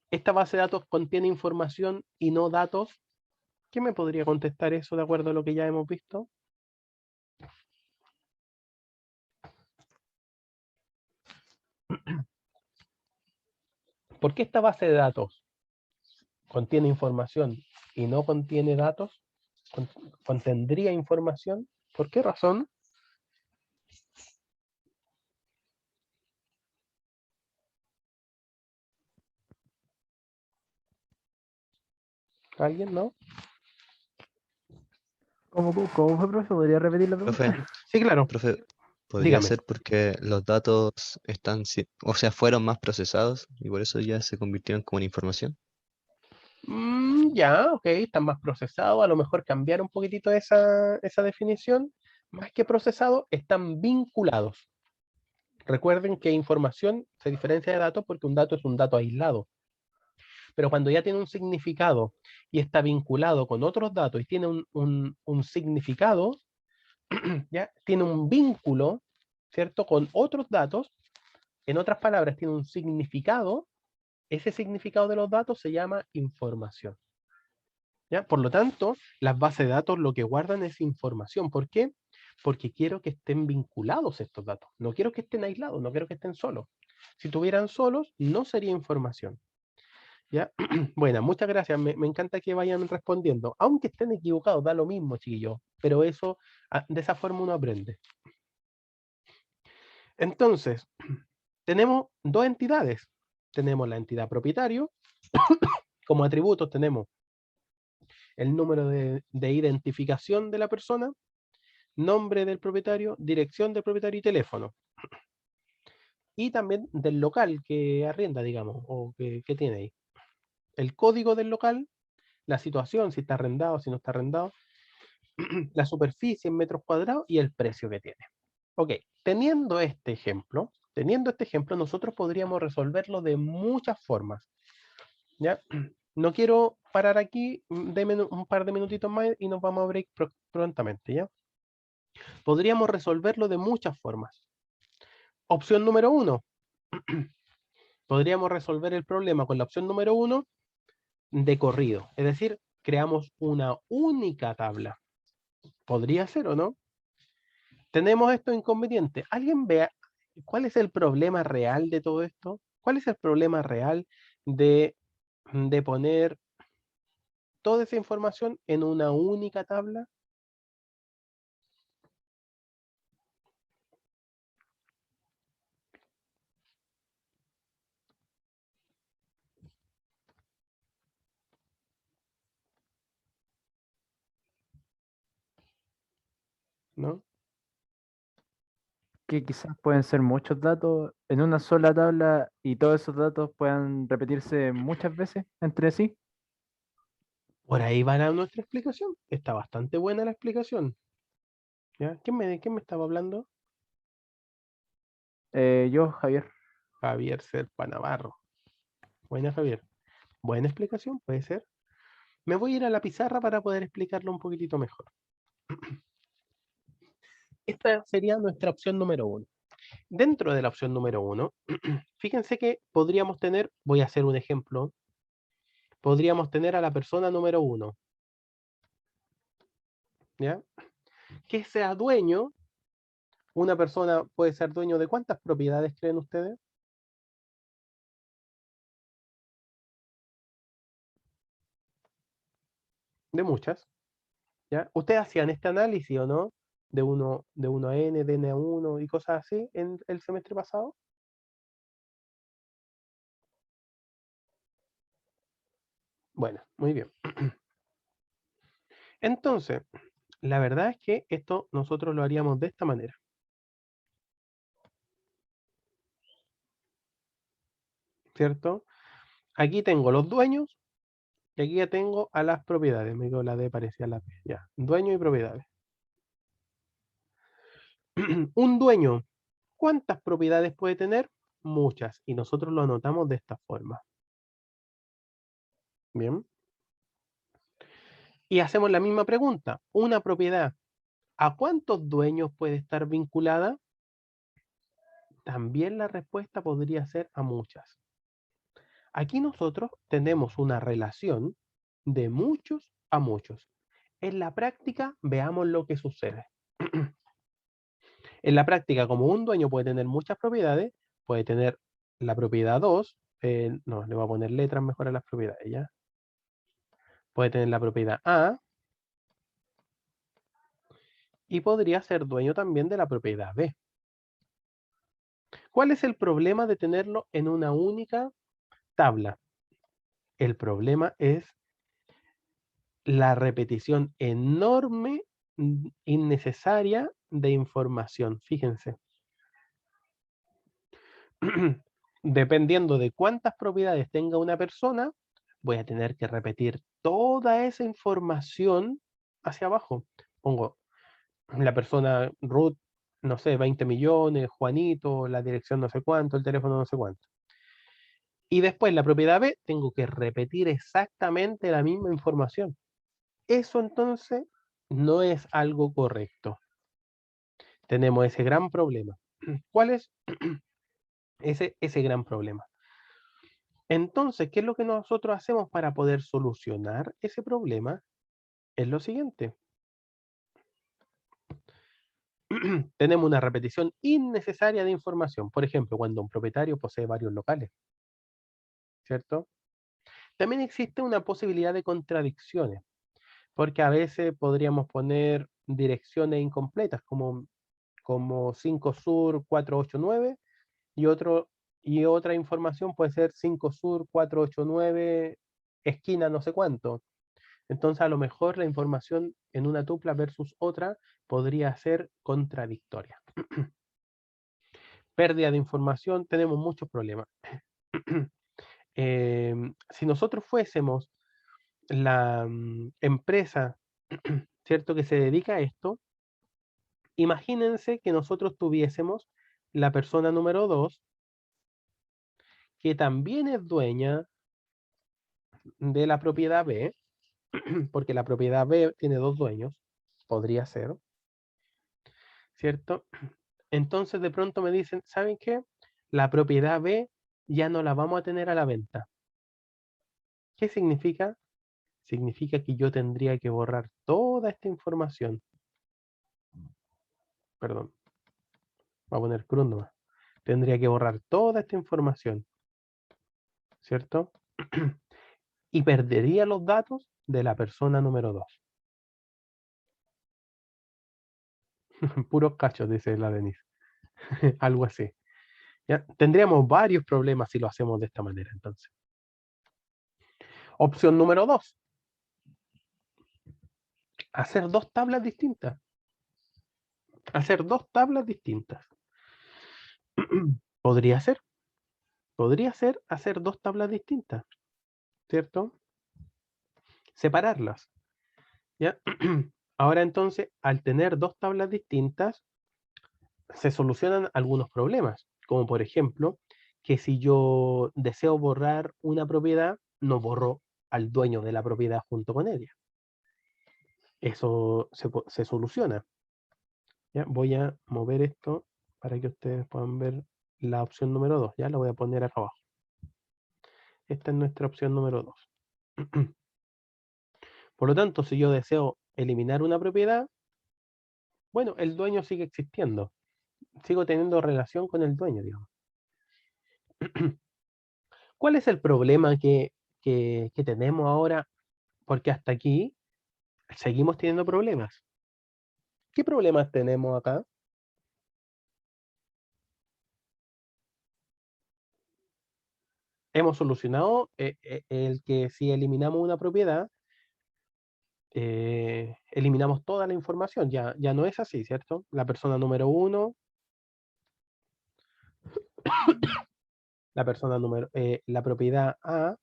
[SPEAKER 1] esta base de datos contiene información y no datos? ¿Quién me podría contestar eso de acuerdo a lo que ya hemos visto? ¿Por qué esta base de datos contiene información y no contiene datos? ¿Contendría información? ¿Por qué razón? ¿Alguien, no?
[SPEAKER 2] ¿Cómo fue, profe? ¿Podría repetir la pregunta?
[SPEAKER 3] Profe,
[SPEAKER 1] Sí, claro.
[SPEAKER 3] profe, podría
[SPEAKER 1] Dígame.
[SPEAKER 3] ser porque los datos o sea, fueron más procesados y por eso ya se convirtieron como en información.
[SPEAKER 1] Ya, ok, están más procesados. A lo mejor cambiar un poquitito esa definición. Más que procesados, están vinculados. Recuerden que información se diferencia de datos porque un dato es un dato aislado. Pero cuando ya tiene un significado y está vinculado con otros datos y tiene un significado, ya tiene un vínculo, ¿cierto? Con otros datos, en otras palabras, tiene un significado, ese significado de los datos se llama información. ¿Ya? Por lo tanto, las bases de datos lo que guardan es información. ¿Por qué? Porque quiero que estén vinculados estos datos. No quiero que estén aislados, no quiero que estén solos. Si estuvieran solos, no sería información. ¿Ya? Bueno, muchas gracias. Me encanta que vayan respondiendo. Aunque estén equivocados, da lo mismo, chiquillos. Pero eso, de esa forma uno aprende. Entonces, tenemos dos entidades. Tenemos la entidad propietario. Como atributos tenemos el número de identificación de la persona, nombre del propietario, dirección del propietario y teléfono. Y también del local que arrienda, digamos, o que tiene ahí. El código del local, la situación, si está arrendado, si no está arrendado, la superficie en metros cuadrados y el precio que tiene. Ok, teniendo este ejemplo, nosotros podríamos resolverlo de muchas formas. ¿Ya? No quiero parar aquí, deme un par de minutitos más y nos vamos a break prontamente, ¿ya? Podríamos resolverlo de muchas formas. Opción número 1. Podríamos resolver el problema con la opción número 1 de corrido. Es decir, creamos una única tabla. ¿Podría ser o no? Tenemos estos inconvenientes. ¿Alguien vea cuál es el problema real de todo esto? ¿Cuál es el problema real de poner toda esa información en una única tabla? ¿No?
[SPEAKER 2] Que quizás pueden ser muchos datos en una sola tabla y todos esos datos puedan repetirse muchas veces entre sí.
[SPEAKER 1] Por ahí va nuestra explicación. Está bastante buena la explicación. ¿Ya? ¿Quién me estaba hablando?
[SPEAKER 2] Yo, Javier.
[SPEAKER 1] Javier Serpa Navarro. Buena, Javier. Buena explicación, puede ser. Me voy a ir a la pizarra para poder explicarlo un poquitito mejor. Esta sería nuestra opción número 1. Dentro de la opción número 1, fíjense que podríamos tener, voy a hacer un ejemplo, podríamos tener a la persona número 1, ¿ya? Que sea dueño ¿Una persona puede ser dueño de cuántas propiedades creen ustedes? De muchas, ¿ya? ¿Ustedes hacían este análisis o no? De 1 a n, de n a 1 y cosas así en el semestre pasado. Bueno, muy bien. Entonces, la verdad es que esto nosotros lo haríamos de esta manera. ¿Cierto? Aquí tengo los dueños y aquí ya tengo a las propiedades. Me digo la D parecía la P. Ya, dueño y propiedades. Un dueño, ¿cuántas propiedades puede tener? Muchas. Y nosotros lo anotamos de esta forma. Bien. Y hacemos la misma pregunta. Una propiedad, ¿a cuántos dueños puede estar vinculada? También la respuesta podría ser a muchas. Aquí nosotros tenemos una relación de muchos a muchos. En la práctica, veamos lo que sucede. En la práctica, como un dueño puede tener muchas propiedades, puede tener la propiedad 2, no, le voy a poner letras mejor a las propiedades, ¿ya? Puede tener la propiedad A y podría ser dueño también de la propiedad B. ¿Cuál es el problema de tenerlo en una única tabla? El problema es la repetición enorme, innecesaria de información. Fíjense. Dependiendo de cuántas propiedades tenga una persona, voy a tener que repetir toda esa información hacia abajo. Pongo la persona Ruth, no sé, 20 millones, Juanito, la dirección no sé cuánto, el teléfono no sé cuánto. Y después la propiedad B, tengo que repetir exactamente la misma información. Eso entonces no es algo correcto. Tenemos ese gran problema. ¿Cuál es ese gran problema? Entonces, ¿qué es lo que nosotros hacemos para poder solucionar ese problema? Es lo siguiente. Tenemos una repetición innecesaria de información. Por ejemplo, cuando un propietario posee varios locales, ¿cierto? También existe una posibilidad de contradicciones, porque a veces podríamos poner direcciones incompletas, como 5 Sur 489, y otra información puede ser 5 Sur 489, esquina no sé cuánto. Entonces, a lo mejor la información en una tupla versus otra podría ser contradictoria. Pérdida de información, tenemos muchos problemas. Si nosotros fuésemos la empresa, ¿cierto?, que se dedica a esto, imagínense que nosotros tuviésemos la persona número 2, que también es dueña de la propiedad B, porque la propiedad B tiene 2 dueños, podría ser, ¿cierto? Entonces de pronto me dicen, ¿saben qué? La propiedad B ya no la vamos a tener a la venta. ¿Qué significa? Significa que yo tendría que borrar toda esta información. Perdón, voy a poner cruz nomás. Tendría que borrar toda esta información, ¿cierto? Y perdería los datos de la persona número 2. Puros cachos, dice la Denise. Algo así. ¿Ya? Tendríamos varios problemas si lo hacemos de esta manera, entonces. Opción número 2. Hacer 2 tablas distintas. Hacer 2 tablas distintas. Podría ser hacer 2 tablas distintas, ¿cierto? Separarlas, ¿ya? Ahora entonces, al tener 2 tablas distintas, se solucionan algunos problemas, como por ejemplo, que si yo deseo borrar una propiedad, no borro al dueño de la propiedad junto con ella. Eso se soluciona. ¿Ya? Voy a mover esto para que ustedes puedan ver la opción número 2. Ya la voy a poner acá abajo. Esta es nuestra opción número 2. Por lo tanto, si yo deseo eliminar una propiedad, bueno, el dueño sigue existiendo. sigo teniendo relación con el dueño, digamos. ¿Cuál es el problema que tenemos ahora? Porque hasta aquí seguimos teniendo problemas. ¿Qué problemas tenemos acá? Hemos solucionado el que si eliminamos una propiedad, eliminamos toda la información. Ya no es así, ¿cierto? La persona número 1, la propiedad A.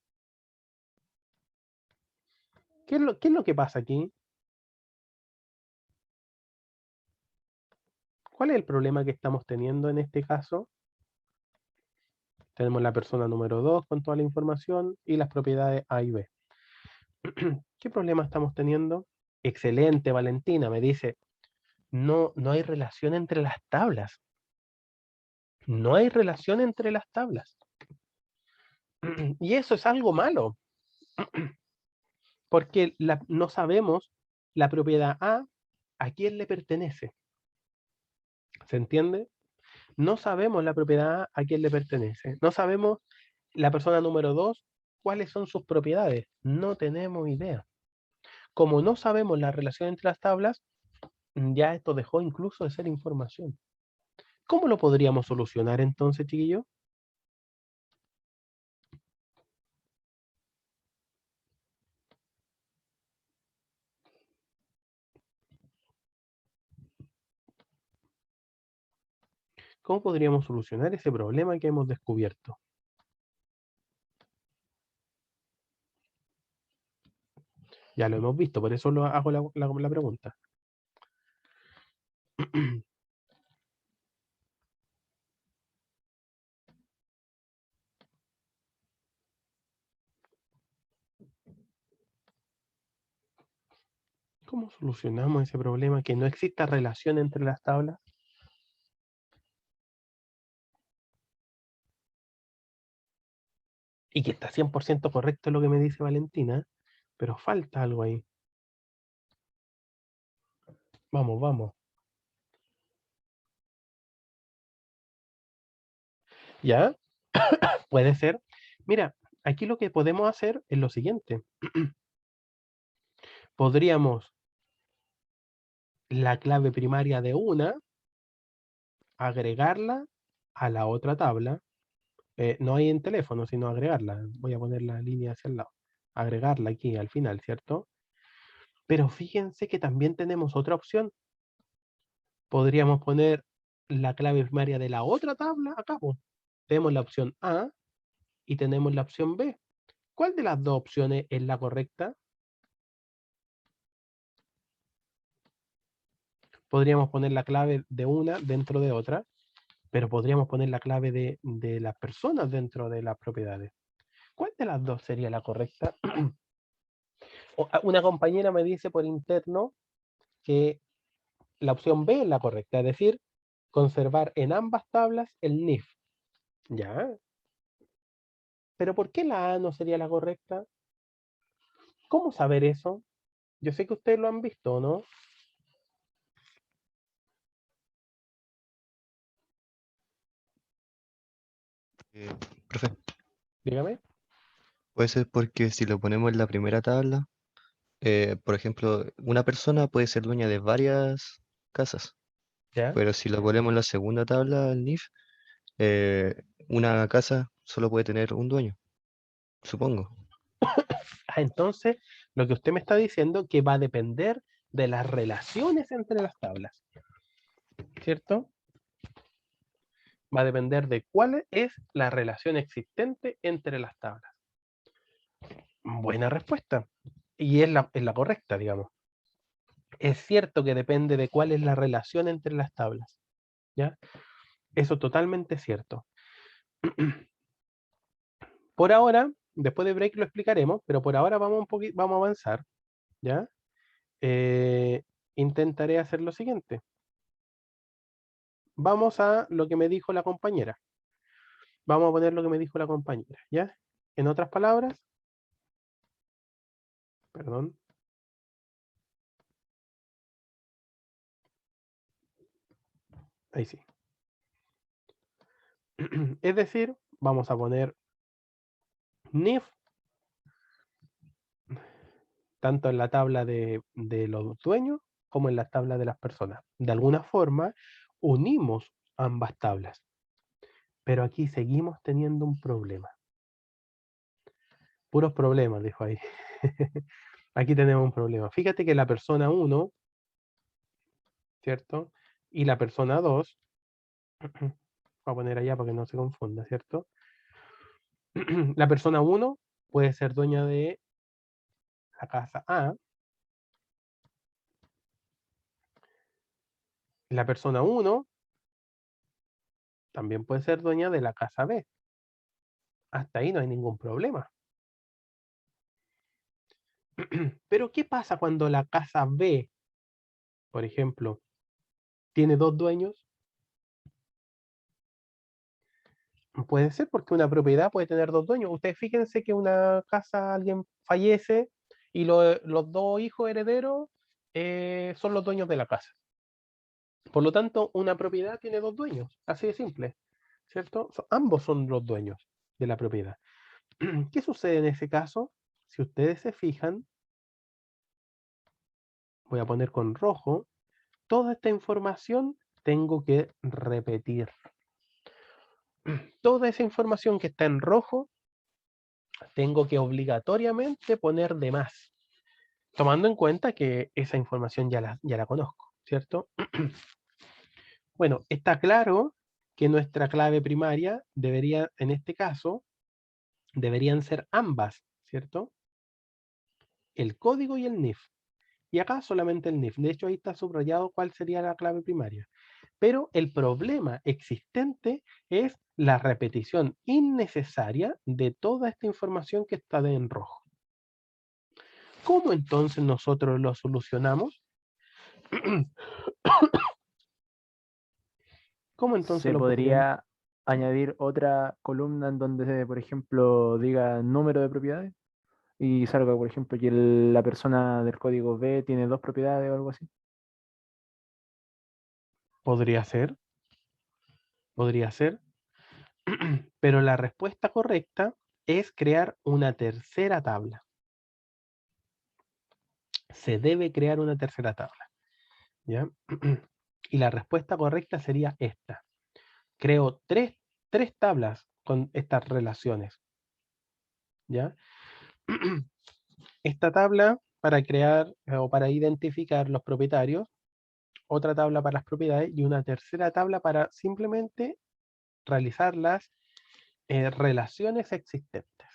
[SPEAKER 1] ¿Qué es lo que pasa aquí? ¿Cuál es el problema que estamos teniendo en este caso? Tenemos la persona número 2 con toda la información y las propiedades A y B. ¿Qué problema estamos teniendo? Excelente, Valentina, me dice, no hay relación entre las tablas. No hay relación entre las tablas. Y eso es algo malo, porque no sabemos la propiedad a quién le pertenece. ¿Se entiende? No sabemos la propiedad a quién le pertenece. No sabemos la persona número 2 cuáles son sus propiedades. No tenemos idea. Como no sabemos la relación entre las tablas, ya esto dejó incluso de ser información. ¿Cómo lo podríamos solucionar entonces, chiquillo? ¿Cómo podríamos solucionar ese problema que hemos descubierto? Ya lo hemos visto, por eso lo hago la pregunta. ¿Cómo solucionamos ese problema que no exista relación entre las tablas? Y que está 100% correcto lo que me dice Valentina, pero falta algo ahí. Vamos, vamos. ¿Ya? Puede ser. Mira, aquí lo que podemos hacer es lo siguiente. Podríamos la clave primaria de una, agregarla a la otra tabla. No hay en teléfono, sino agregarla. Voy a poner la línea hacia el lado. Agregarla aquí al final, ¿cierto? Pero fíjense que también tenemos otra opción. Podríamos poner la clave primaria de la otra tabla acá, po. Tenemos la opción A y tenemos la opción B. ¿Cuál de las dos opciones es la correcta? Podríamos poner la clave de una dentro de otra, pero podríamos poner la clave de las personas dentro de las propiedades. ¿Cuál de las dos sería la correcta? Una compañera me dice por interno que la opción B es la correcta, es decir, conservar en ambas tablas el NIF. ¿Ya? ¿Pero por qué la A no sería la correcta? ¿Cómo saber eso? Yo sé que ustedes lo han visto, ¿no?
[SPEAKER 3] Profe,
[SPEAKER 1] Dígame.
[SPEAKER 3] puede ser porque si lo ponemos en la primera tabla, por ejemplo, una persona puede ser dueña de varias casas,
[SPEAKER 1] ¿Ya?
[SPEAKER 3] pero si lo ponemos en la segunda tabla, el NIF, una casa solo puede tener un dueño, supongo.
[SPEAKER 1] Entonces, lo que usted me está diciendo que va a depender de las relaciones entre las tablas, ¿cierto? Va a depender de cuál es la relación existente entre las tablas. Buena respuesta. Y es la correcta, digamos. Es cierto que depende de cuál es la relación entre las tablas, ¿ya? Eso totalmente cierto. Por ahora, después de break lo explicaremos, pero por ahora vamos a avanzar, ¿ya? Eh, Intentaré hacer lo siguiente. Vamos a lo que me dijo la compañera. Vamos a poner lo que me dijo la compañera, ¿ya? En otras palabras, perdón. Ahí sí. Es decir, vamos a poner NIF, tanto en la tabla de los dueños como en la tabla de las personas. De alguna forma, unimos ambas tablas. Pero aquí seguimos teniendo un problema. Puros problemas, dijo ahí. Aquí tenemos un problema. Fíjate que la persona 1, ¿cierto? Y la persona 2, voy a poner allá para que no se confunda, ¿cierto? La persona 1 puede ser dueña de la casa A. La persona 1 también puede ser dueña de la casa B. Hasta ahí no hay ningún problema. Pero ¿qué pasa cuando la casa B, por ejemplo, tiene 2 dueños? Puede ser porque una propiedad puede tener 2 dueños. Ustedes fíjense que una casa, alguien fallece y los 2 hijos herederos son los dueños de la casa. Por lo tanto, una propiedad tiene 2 dueños. Así de simple, ¿cierto? Ambos son los dueños de la propiedad. ¿Qué sucede en ese caso? Si ustedes se fijan, voy a poner con rojo, toda esta información tengo que repetir. Toda esa información que está en rojo, tengo que obligatoriamente poner de más, tomando en cuenta que esa información ya la conozco, ¿cierto? Bueno, está claro que nuestra clave primaria debería, en este caso, deberían ser ambas, ¿cierto? El código y el NIF. Y acá solamente el NIF. De hecho, ahí está subrayado cuál sería la clave primaria. Pero el problema existente es la repetición innecesaria de toda esta información que está en rojo. ¿Cómo entonces nosotros lo solucionamos? ¿Cómo entonces
[SPEAKER 2] Se
[SPEAKER 1] lo podríamos?
[SPEAKER 2] podría añadir otra columna en donde, por ejemplo, diga número de propiedades y salga, por ejemplo, que la persona del código B tiene 2 propiedades o algo así.
[SPEAKER 1] Podría ser, podría ser. Pero la respuesta correcta es crear una tercera tabla. Se debe crear una tercera tabla, ¿ya? Y la respuesta correcta sería esta. Creo tres tablas con estas relaciones, ¿ya? Esta tabla para crear o para identificar los propietarios, otra tabla para las propiedades y una tercera tabla para simplemente realizar las relaciones existentes.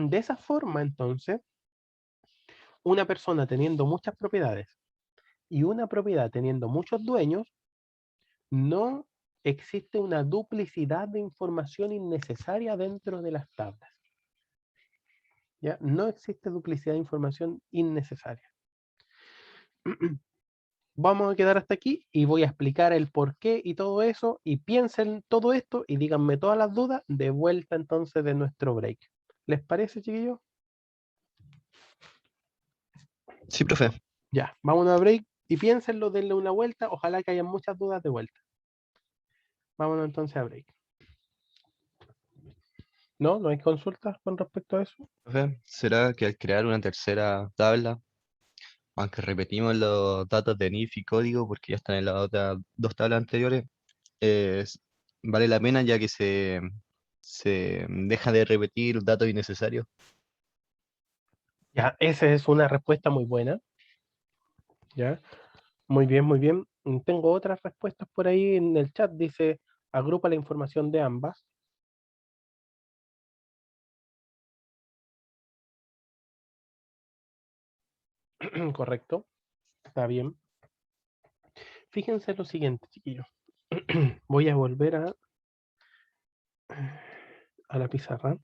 [SPEAKER 1] De esa forma, entonces, una persona teniendo muchas propiedades y una propiedad teniendo muchos dueños, no existe una duplicidad de información innecesaria dentro de las tablas. ¿Ya? No existe duplicidad de información innecesaria. Vamos a quedar hasta aquí y voy a explicar el por qué y todo eso, y piensen todo esto y díganme todas las dudas de vuelta entonces de nuestro break. ¿Les parece, chiquillos?
[SPEAKER 3] Sí, profe.
[SPEAKER 1] Ya, vamos a break y piénsenlo, denle una vuelta, ojalá que haya muchas dudas de vuelta. Vámonos entonces a break. ¿No? ¿No hay consultas con respecto a eso?
[SPEAKER 3] Profe, ¿será que al crear una tercera tabla, aunque repetimos los datos de NIF y código porque ya están en las otras 2 tablas anteriores, es- vale la pena ya que se deja de repetir datos innecesarios?
[SPEAKER 1] Ya, esa es una respuesta muy buena. Ya, muy bien, muy bien. Tengo otras respuestas por ahí en el chat. Dice, agrupa la información de ambas. Correcto, está bien. Fíjense lo siguiente, chiquillos. Voy a volver a la pizarra.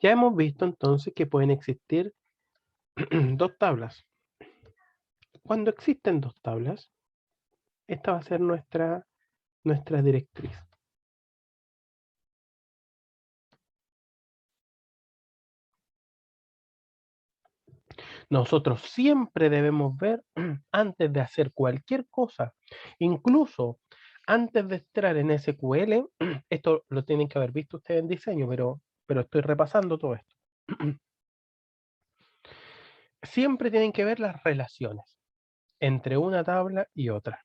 [SPEAKER 1] Ya hemos visto entonces que pueden existir 2 tablas. Cuando existen 2 tablas, esta va a ser nuestra directriz. Nosotros siempre debemos ver antes de hacer cualquier cosa, incluso Antes de entrar en SQL, esto lo tienen que haber visto ustedes en diseño, pero estoy repasando todo esto. Siempre tienen que ver las relaciones entre una tabla y otra.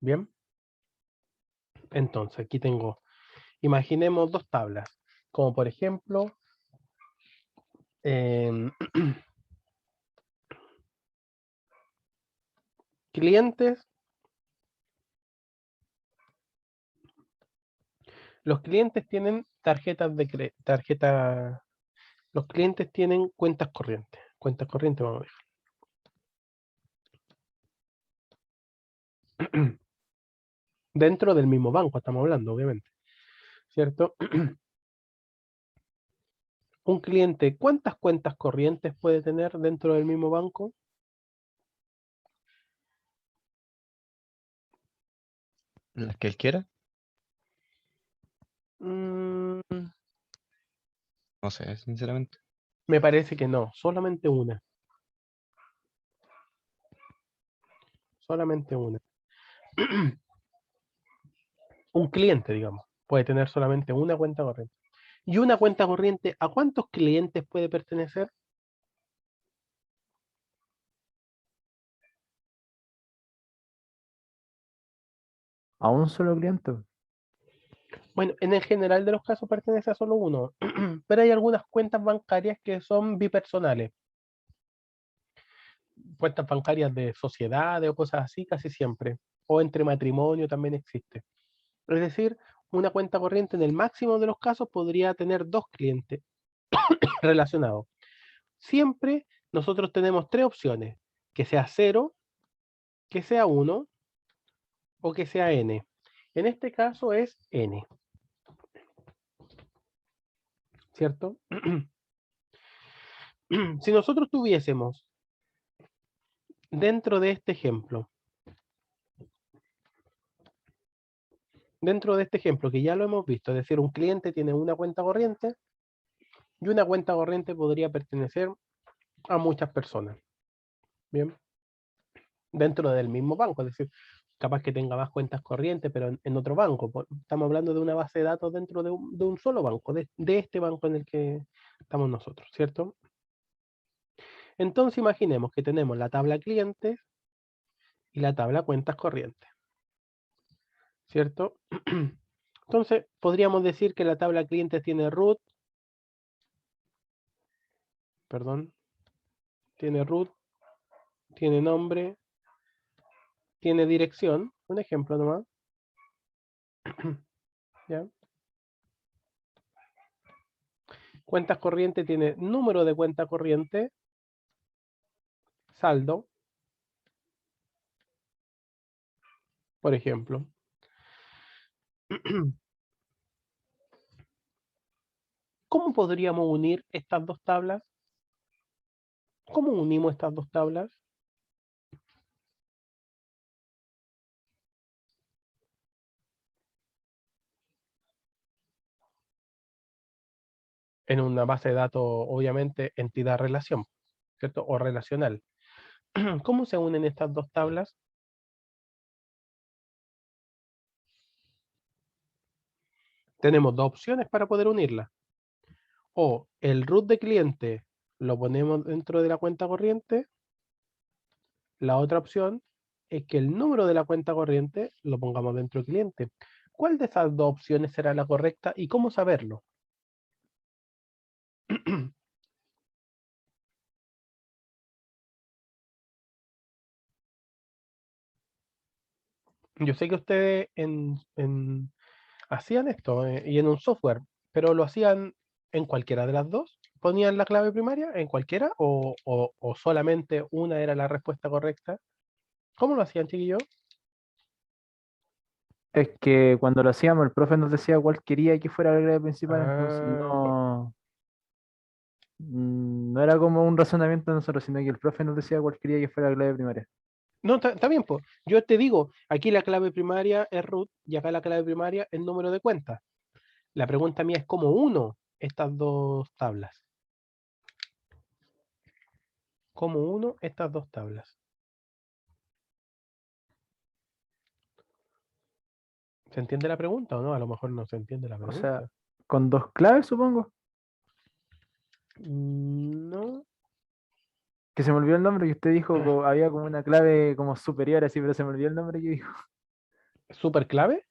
[SPEAKER 1] ¿Bien? Entonces, aquí tengo, imaginemos dos tablas, como por ejemplo, em, clientes. Los clientes tienen tarjetas de tarjeta. Los clientes tienen cuentas corrientes. Cuentas corrientes, vamos a ver. Dentro del mismo banco estamos hablando, obviamente. ¿Cierto? Un cliente, ¿cuántas cuentas corrientes puede tener dentro del mismo banco?
[SPEAKER 3] Las que él quiera,
[SPEAKER 1] Mm,
[SPEAKER 3] no sé, sinceramente.
[SPEAKER 1] me parece que no, solamente una. Solamente una. Un cliente, digamos, puede tener solamente una cuenta corriente. ¿Y una cuenta corriente a cuántos clientes puede pertenecer?
[SPEAKER 2] A un solo cliente.
[SPEAKER 1] Bueno, en el general de los casos pertenece a solo uno, pero hay algunas cuentas bancarias que son bipersonales. Cuentas bancarias de sociedades o cosas así, casi siempre. O entre matrimonio también existe. Es decir, una cuenta corriente en el máximo de los casos podría tener dos clientes relacionados. Siempre nosotros tenemos tres opciones: que sea 0, que sea 1 o que sea n. En este caso es n, ¿cierto? Si nosotros tuviésemos dentro de este ejemplo, que ya lo hemos visto, es decir, un cliente tiene una cuenta corriente y una cuenta corriente podría pertenecer a muchas personas, ¿bien? Dentro del mismo banco, es decir, capaz que tenga más cuentas corrientes, pero en otro banco. Estamos hablando de una base de datos dentro de un solo banco, de este banco en el que estamos nosotros, ¿cierto? Entonces imaginemos que tenemos la tabla clientes y la tabla cuentas corrientes, ¿cierto? Entonces podríamos decir que la tabla clientes tiene root, perdón, tiene root, tiene nombre, tiene dirección, un ejemplo nomás, ¿ya? Cuentas corrientes tiene número de cuenta corriente, saldo, por ejemplo. ¿Cómo podríamos unir estas dos tablas? ¿Cómo unimos estas dos tablas? En una base de datos, obviamente, entidad-relación, ¿cierto? O relacional. ¿Cómo se unen estas dos tablas? Tenemos dos opciones para poder unirlas. O el root de cliente lo ponemos dentro de la cuenta corriente. La otra opción es que el número de la cuenta corriente lo pongamos dentro del cliente. ¿Cuál de esas dos opciones será la correcta y cómo saberlo? Yo sé que ustedes hacían esto y en un software, pero lo hacían en cualquiera de las dos. ¿Ponían la clave primaria en cualquiera o solamente una era la respuesta correcta? ¿Cómo lo hacían, chiquillos?
[SPEAKER 2] Es que cuando lo hacíamos, el profe nos decía cuál quería que fuera la clave principal, entonces
[SPEAKER 1] Ah,
[SPEAKER 2] no era como un razonamiento de nosotros, sino que el profe nos decía cuál quería que fuera la clave primaria.
[SPEAKER 1] no, está bien, pues. Yo te digo, aquí la clave primaria es root y acá la clave primaria es número de cuentas. La pregunta mía es cómo uno estas dos tablas. ¿Cómo uno estas dos tablas? ¿Se entiende la pregunta o no? A lo mejor no se entiende la
[SPEAKER 2] O
[SPEAKER 1] pregunta.
[SPEAKER 2] sea, con 2 claves, supongo.
[SPEAKER 1] No.
[SPEAKER 2] Que se me olvidó el nombre que usted dijo, había como una clave como superior así, pero se me olvidó el nombre que dijo.
[SPEAKER 1] ¿Super clave?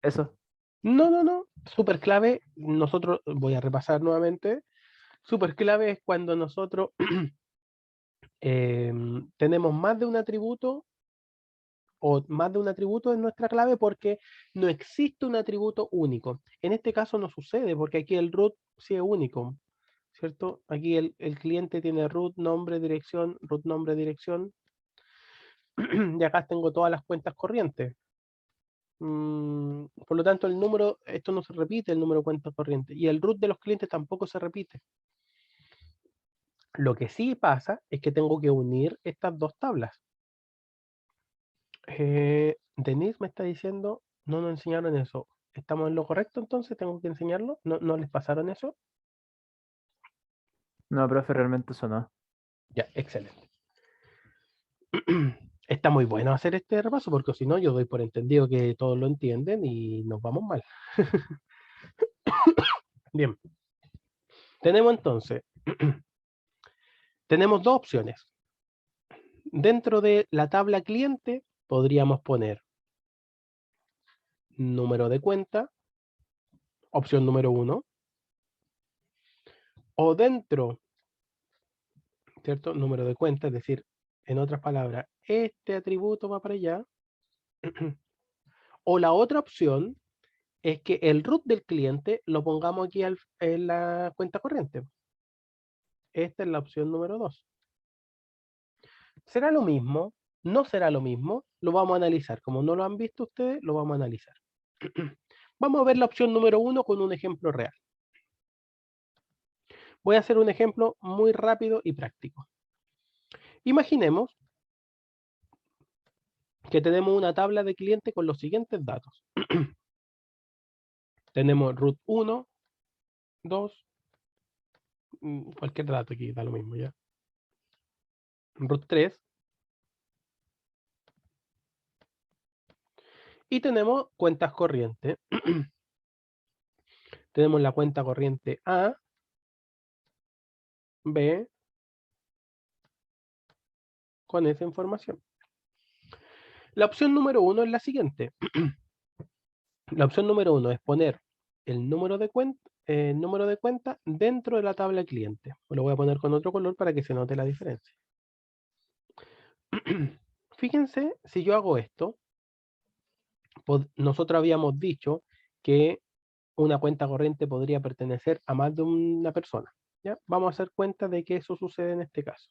[SPEAKER 2] Eso.
[SPEAKER 1] No, no, no. Super clave, nosotros, voy a repasar nuevamente. Super clave es cuando nosotros tenemos más de un atributo o más de un atributo en nuestra clave porque no existe un atributo único. En este caso no sucede porque aquí el root sí es único, ¿cierto? Aquí el cliente tiene root, nombre, dirección, root, nombre, dirección. Y acá tengo todas las cuentas corrientes. Por lo tanto, el número, esto no se repite, el número de cuentas corrientes. Y el root de los clientes tampoco se repite. Lo que sí pasa es que tengo que unir estas dos tablas. Denise me está diciendo, no nos enseñaron eso. ¿Estamos en lo correcto entonces? ¿Tengo que enseñarlo? ¿No les pasaron eso?
[SPEAKER 2] No, profe, realmente eso no.
[SPEAKER 1] Ya, excelente. Está muy bueno hacer este repaso porque si no yo doy por entendido que todos lo entienden y nos vamos mal. Bien. Tenemos entonces, tenemos dos opciones. Dentro de la tabla cliente podríamos poner número de cuenta, opción número 1, o dentro, ¿cierto? Número de cuenta, es decir, en otras palabras, este atributo va para allá. O la otra opción es que el root del cliente lo pongamos aquí en la cuenta corriente. Esta es la opción número 2. ¿Será lo mismo? ¿No será lo mismo? Lo vamos a analizar. Como no lo han visto ustedes, lo vamos a analizar. Vamos a ver la opción número 1 con un ejemplo real. Voy a hacer un ejemplo muy rápido y práctico. Imaginemos que tenemos una tabla de cliente con los siguientes datos. Tenemos root 1, 2, cualquier dato aquí, da lo mismo ya. Root 3. Y tenemos cuentas corrientes. Tenemos la cuenta corriente A, B, con esa información. La opción número 1 es la siguiente. La opción número 1 es poner el número de cuenta dentro de la tabla cliente. Lo voy a poner con otro color para que se note la diferencia. Fíjense, si yo hago esto, nosotros habíamos dicho que una cuenta corriente podría pertenecer a más de una persona. ¿Ya? Vamos a hacer cuenta de que eso sucede en este caso.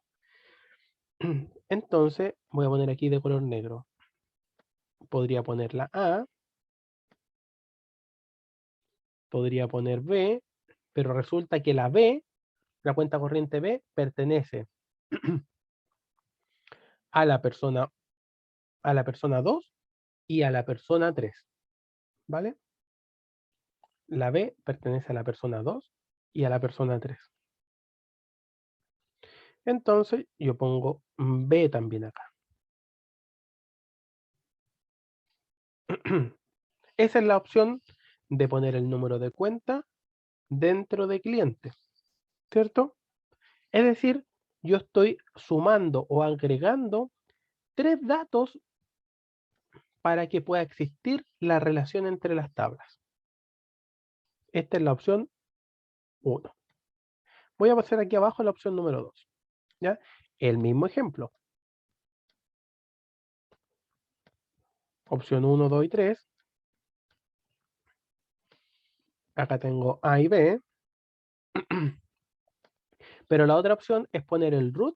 [SPEAKER 1] Entonces, voy a poner aquí de color negro. Podría poner la A, podría poner B, pero resulta que la B, la cuenta corriente B, pertenece a la persona 2 y a la persona 3. ¿Vale? La B pertenece a la persona 2 y a la persona 3. Entonces, yo pongo B también acá. Esa es la opción de poner el número de cuenta dentro de cliente, ¿cierto? Es decir, yo estoy sumando o agregando 3 datos para que pueda existir la relación entre las tablas. Esta es la opción 1. Voy a pasar aquí abajo la opción número 2. ¿Ya? El mismo ejemplo. Opción 1, 2 y 3. Acá tengo A y B. Pero la otra opción es poner el root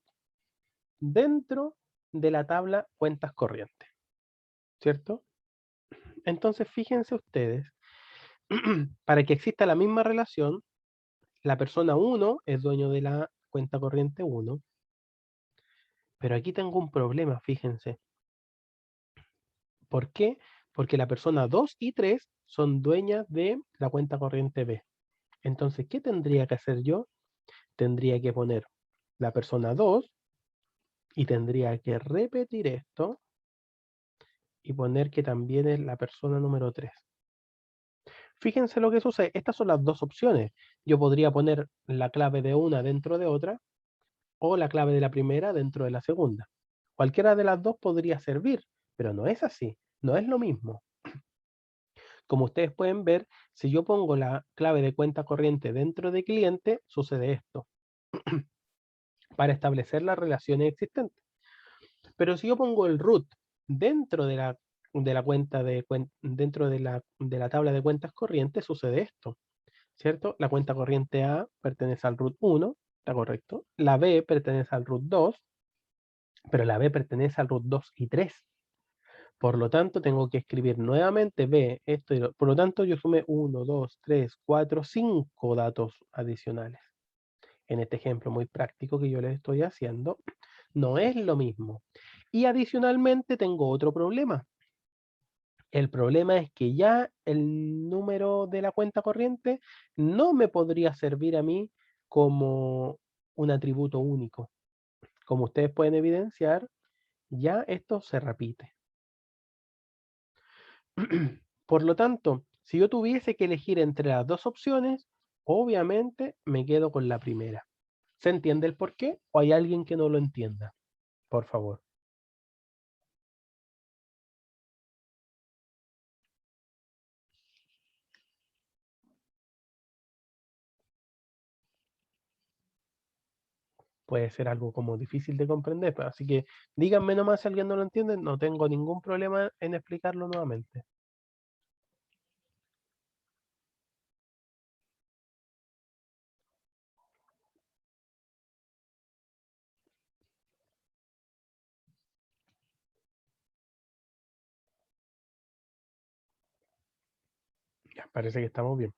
[SPEAKER 1] dentro de la tabla cuentas corrientes. ¿Cierto? Entonces, fíjense ustedes, para que exista la misma relación, la persona 1 es dueño de la cuenta corriente 1. Pero aquí tengo un problema, fíjense. ¿Por qué? Porque la persona 2 y 3 son dueñas de la cuenta corriente B. Entonces, ¿qué tendría que hacer yo? Tendría que poner la persona 2 y tendría que repetir esto y poner que también es la persona número 3. Fíjense lo que sucede. Estas son las dos opciones. Yo podría poner la clave de una dentro de otra o la clave de la primera dentro de la segunda. Cualquiera de las dos podría servir, pero no es así. No es lo mismo. Como ustedes pueden ver, si yo pongo la clave de cuenta corriente dentro de cliente, sucede esto, para establecer las relaciones existentes. Pero si yo pongo el root dentro de la cuenta dentro de la tabla de cuentas corrientes, sucede esto, ¿cierto? La cuenta corriente A pertenece al root 1, está correcto. La B pertenece al root 2, pero la B pertenece al root 2 y 3. Por lo tanto, tengo que escribir nuevamente B, esto y por lo tanto, yo sumé 1, 2, 3, 4, 5 datos adicionales. En este ejemplo muy práctico que yo les estoy haciendo, no es lo mismo. Y adicionalmente tengo otro problema. El problema es que ya el número de la cuenta corriente no me podría servir a mí como un atributo único. Como ustedes pueden evidenciar, ya esto se repite. Por lo tanto, si yo tuviese que elegir entre las dos opciones, obviamente me quedo con la primera. ¿Se entiende el por qué? ¿O hay alguien que no lo entienda? Por favor. Puede ser algo como difícil de comprender, pero así que díganme nomás si alguien no lo entiende, no tengo ningún problema en explicarlo nuevamente. Ya, parece que estamos bien.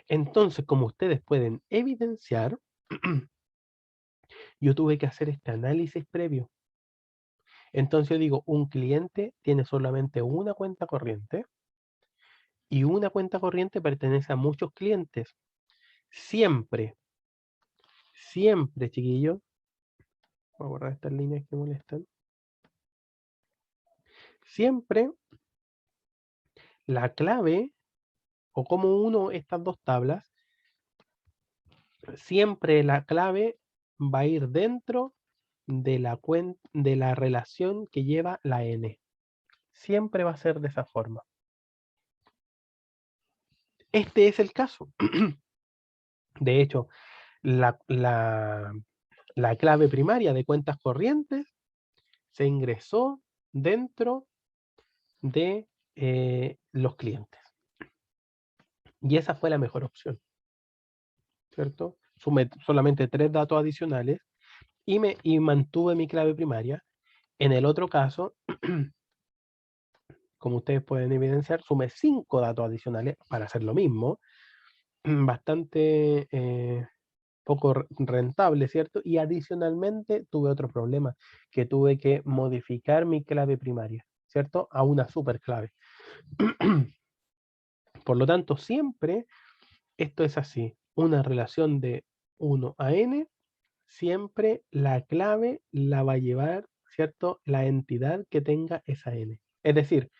[SPEAKER 1] Entonces, como ustedes pueden evidenciar, yo tuve que hacer este análisis previo. Entonces yo digo, un cliente tiene solamente una cuenta corriente y una cuenta corriente pertenece a muchos clientes. Siempre, siempre, chiquillos, voy a borrar estas líneas que molestan. Siempre la clave, o como uno estas dos tablas, siempre la clave va a ir dentro de la relación que lleva la n. Siempre va a ser de esa forma. Este es el caso. De hecho, la clave primaria de cuentas corrientes se ingresó dentro de los clientes. Y esa fue la mejor opción, ¿cierto? Sumé solamente 3 datos adicionales y mantuve mi clave primaria. En el otro caso, como ustedes pueden evidenciar, sumé 5 datos adicionales para hacer lo mismo. Bastante poco rentable, ¿cierto? Y adicionalmente tuve otro problema, que tuve que modificar mi clave primaria, ¿cierto? A una super clave. Por lo tanto, siempre esto es así, una relación de 1 a n, siempre la clave la va a llevar, ¿cierto? La entidad que tenga esa n. Es decir,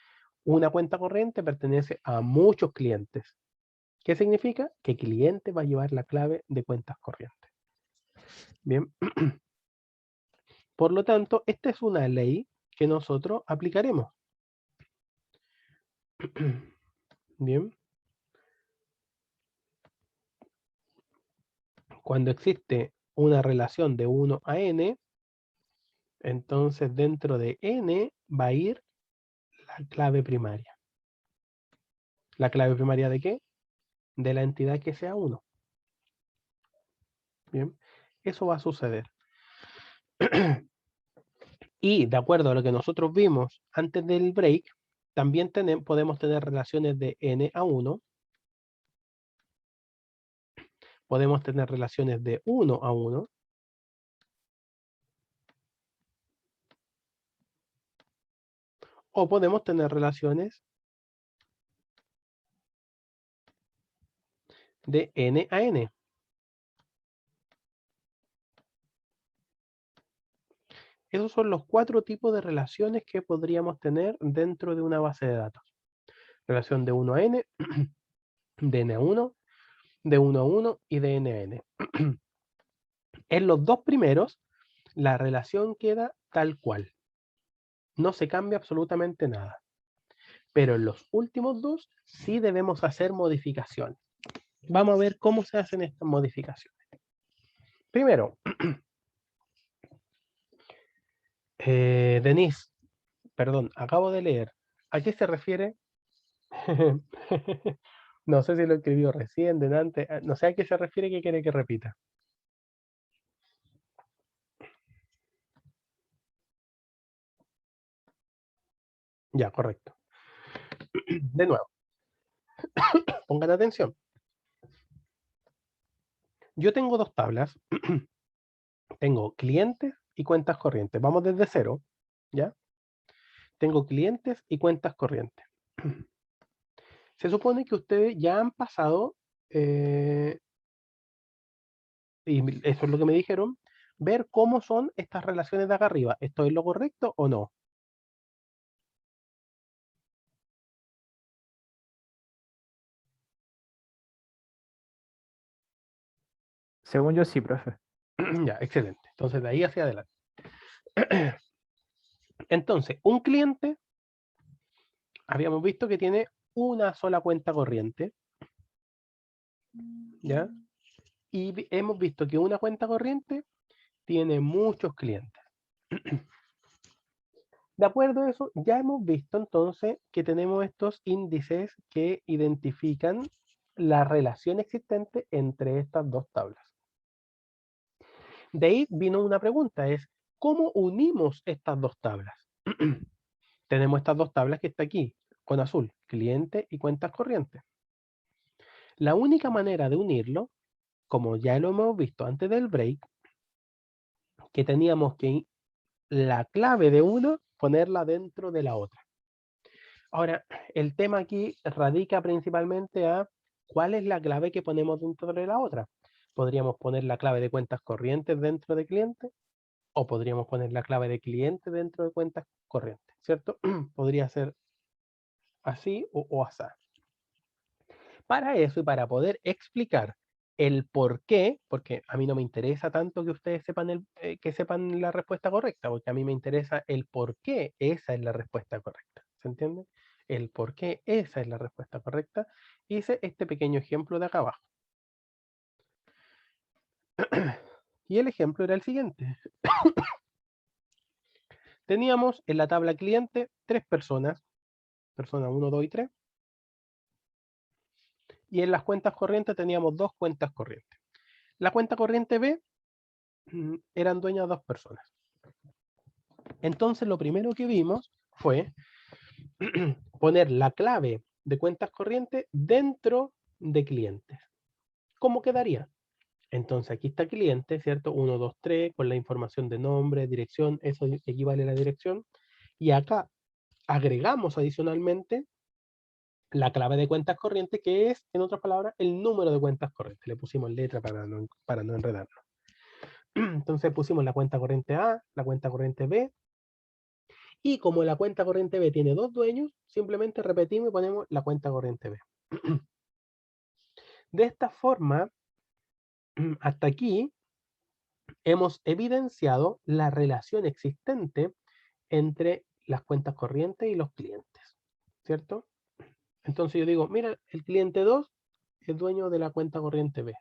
[SPEAKER 1] una cuenta corriente pertenece a muchos clientes. ¿Qué significa? Que cliente va a llevar la clave de cuentas corrientes. Bien. Por lo tanto, esta es una ley que nosotros aplicaremos. Bien. Cuando existe una relación de 1 a n, entonces dentro de n va a ir la clave primaria. ¿La clave primaria de qué? De la entidad que sea 1. Bien. Eso va a suceder. Y de acuerdo a lo que nosotros vimos antes del break, también podemos tener relaciones de n a 1. Podemos tener relaciones de 1 a 1. O podemos tener relaciones de n a n. Esos son los 4 tipos de relaciones que podríamos tener dentro de una base de datos. Relación de 1 a n, de n a 1, de 1 a 1 y de n a n. En los dos primeros, la relación queda tal cual. No se cambia absolutamente nada. Pero en los últimos dos sí debemos hacer modificaciones. Vamos a ver cómo se hacen estas modificaciones. Primero, Denise, perdón, acabo de leer. ¿A qué se refiere? No sé si lo escribió recién, delante. No sé a qué se refiere, ¿qué quiere que repita? Ya, correcto. De nuevo, pongan atención. Yo tengo dos tablas. Tengo clientes y cuentas corrientes. Vamos desde cero, ¿ya? Tengo clientes y cuentas corrientes. Se supone que ustedes ya han pasado, y eso es lo que me dijeron, ver cómo son estas relaciones de acá arriba. ¿Estoy en lo correcto o no?
[SPEAKER 2] Según yo sí, profe.
[SPEAKER 1] Ya, excelente. Entonces, de ahí hacia adelante. Entonces, un cliente, habíamos visto que tiene una sola cuenta corriente, ¿ya? Y hemos visto que una cuenta corriente tiene muchos clientes. De acuerdo a eso, ya hemos visto entonces que tenemos estos índices que identifican la relación existente entre estas dos tablas. De ahí vino una pregunta, es ¿cómo unimos estas dos tablas? Tenemos estas dos tablas que está aquí, con azul, cliente y cuentas corrientes. La única manera de unirlo, como ya lo hemos visto antes del break, que teníamos que la clave de uno ponerla dentro de la otra. Ahora, el tema aquí radica principalmente a cuál es la clave que ponemos dentro de la otra. Podríamos poner la clave de cuentas corrientes dentro de cliente o podríamos poner la clave de cliente dentro de cuentas corrientes, ¿cierto? Podría ser así o así. Para eso y para poder explicar el por qué, porque a mí no me interesa tanto que ustedes sepan, que sepan la respuesta correcta, porque a mí me interesa el por qué esa es la respuesta correcta. ¿Se entiende? El por qué esa es la respuesta correcta. Hice este pequeño ejemplo de acá abajo. Y el ejemplo era el siguiente. Teníamos en la tabla cliente 3 personas, persona 1, 2 y 3. Y en las cuentas corrientes teníamos 2 cuentas corrientes. La cuenta corriente B eran dueñas 2 personas. Entonces lo primero que vimos fue poner la clave de cuentas corrientes dentro de clientes. ¿Cómo quedaría? Entonces aquí está cliente, ¿cierto? 1, 2, 3, con la información de nombre, dirección, eso equivale a la dirección. Y acá agregamos adicionalmente la clave de cuentas corrientes, que es, en otras palabras, el número de cuentas corrientes. Le pusimos letra para no enredarnos. Entonces pusimos la cuenta corriente A, la cuenta corriente B, y como la cuenta corriente B tiene 2 dueños, simplemente repetimos y ponemos la cuenta corriente B. De esta forma, hasta aquí, hemos evidenciado la relación existente entre las cuentas corrientes y los clientes, ¿cierto? Entonces yo digo, mira, el cliente 2 es dueño de la cuenta corriente B.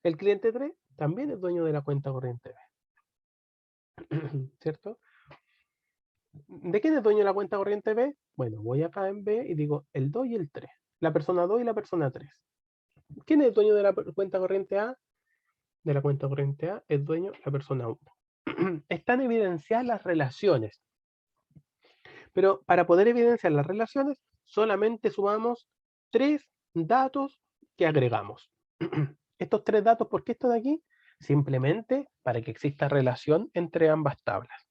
[SPEAKER 1] El cliente 3 también es dueño de la cuenta corriente B, ¿cierto? ¿De quién es dueño la cuenta corriente B? Bueno, voy acá en B y digo el 2 y el 3. La persona 2 y la persona 3. ¿Quién es dueño de la cuenta corriente A? De la cuenta corriente A es dueño la persona 1. Están evidenciadas las relaciones. Pero para poder evidenciar las relaciones, solamente sumamos 3 datos que agregamos. Estos 3 datos, ¿por qué están aquí? Simplemente para que exista relación entre ambas tablas.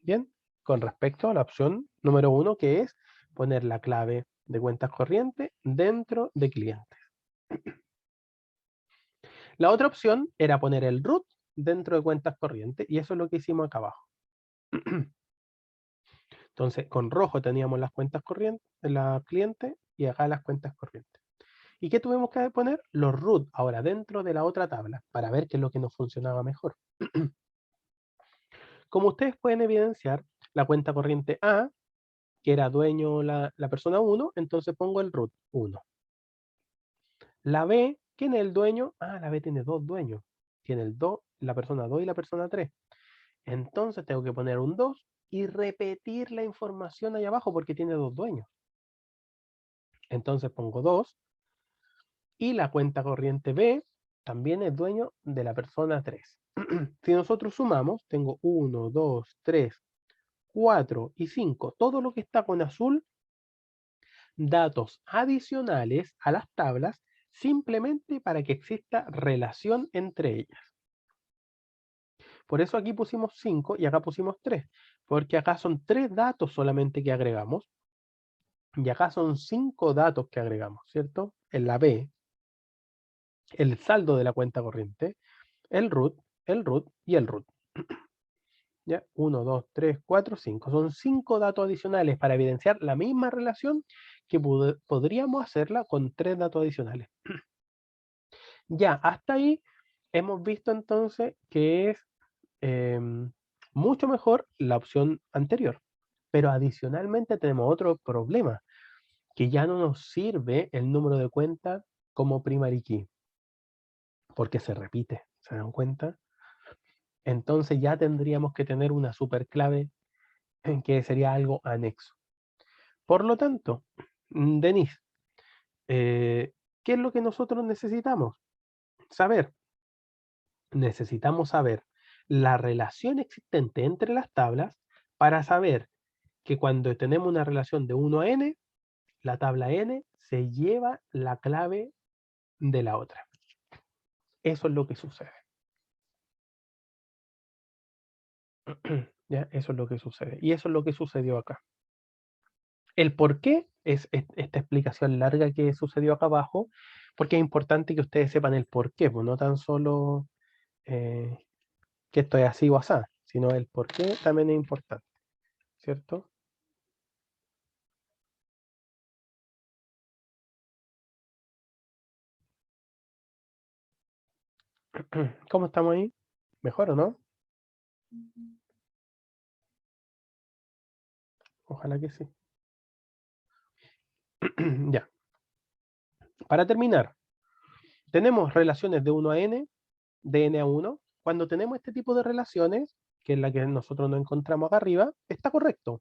[SPEAKER 1] Bien, con respecto a la opción número 1, que es poner la clave de cuentas corrientes dentro de clientes. La otra opción era poner el root dentro de cuentas corrientes, y eso es lo que hicimos acá abajo. Entonces, con rojo teníamos las cuentas corrientes, la cliente, y acá las cuentas corrientes. ¿Y qué tuvimos que poner? Los root, ahora dentro de la otra tabla, para ver qué es lo que nos funcionaba mejor. Como ustedes pueden evidenciar, la cuenta corriente A, que era dueño la persona 1, entonces pongo el root 1. La B, ¿quién es el dueño? Ah, la B tiene dos dueños. Tiene el 2, la persona 2 y la persona 3. Entonces tengo que poner un 2 y repetir la información ahí abajo porque tiene dos dueños. Entonces pongo 2 y la cuenta corriente B también es dueño de la persona 3. Si nosotros sumamos, tengo 1, 2, 3, 4 y 5. Todo lo que está con azul, datos adicionales a las tablas simplemente para que exista relación entre ellas. Por eso aquí pusimos 5 y acá pusimos 3, porque acá son 3 datos solamente que agregamos y acá son 5 datos que agregamos, ¿cierto? En la B, el saldo de la cuenta corriente, el root y el root. ¿Ya? 1, 2, 3, 4, 5. Son 5 datos adicionales para evidenciar la misma relación que podríamos hacerla con 3 datos adicionales. Ya, hasta ahí hemos visto entonces que es mucho mejor la opción anterior. Pero adicionalmente tenemos otro problema, que ya no nos sirve el número de cuenta como primary key, porque se repite, ¿se dan cuenta? Entonces ya tendríamos que tener una superclave que sería algo anexo. Por lo tanto, Denise, ¿qué es lo que nosotros necesitamos? Saber. Necesitamos saber la relación existente entre las tablas para saber que cuando tenemos una relación de 1 a n, la tabla n se lleva la clave de la otra. Eso es lo que sucede. ¿Ya? Eso es lo que sucede. Y eso es lo que sucedió acá. El por qué es esta explicación larga que sucedió acá abajo, porque es importante que ustedes sepan el por qué, pues no tan solo que esto es así o así, sino el por qué también es importante, ¿cierto? ¿Cómo estamos ahí? ¿Mejor o no? Ojalá que sí. Ya. Para terminar, tenemos relaciones de 1 a n, de n a 1. Cuando tenemos este tipo de relaciones, que es la que nosotros nos encontramos acá arriba, está correcto.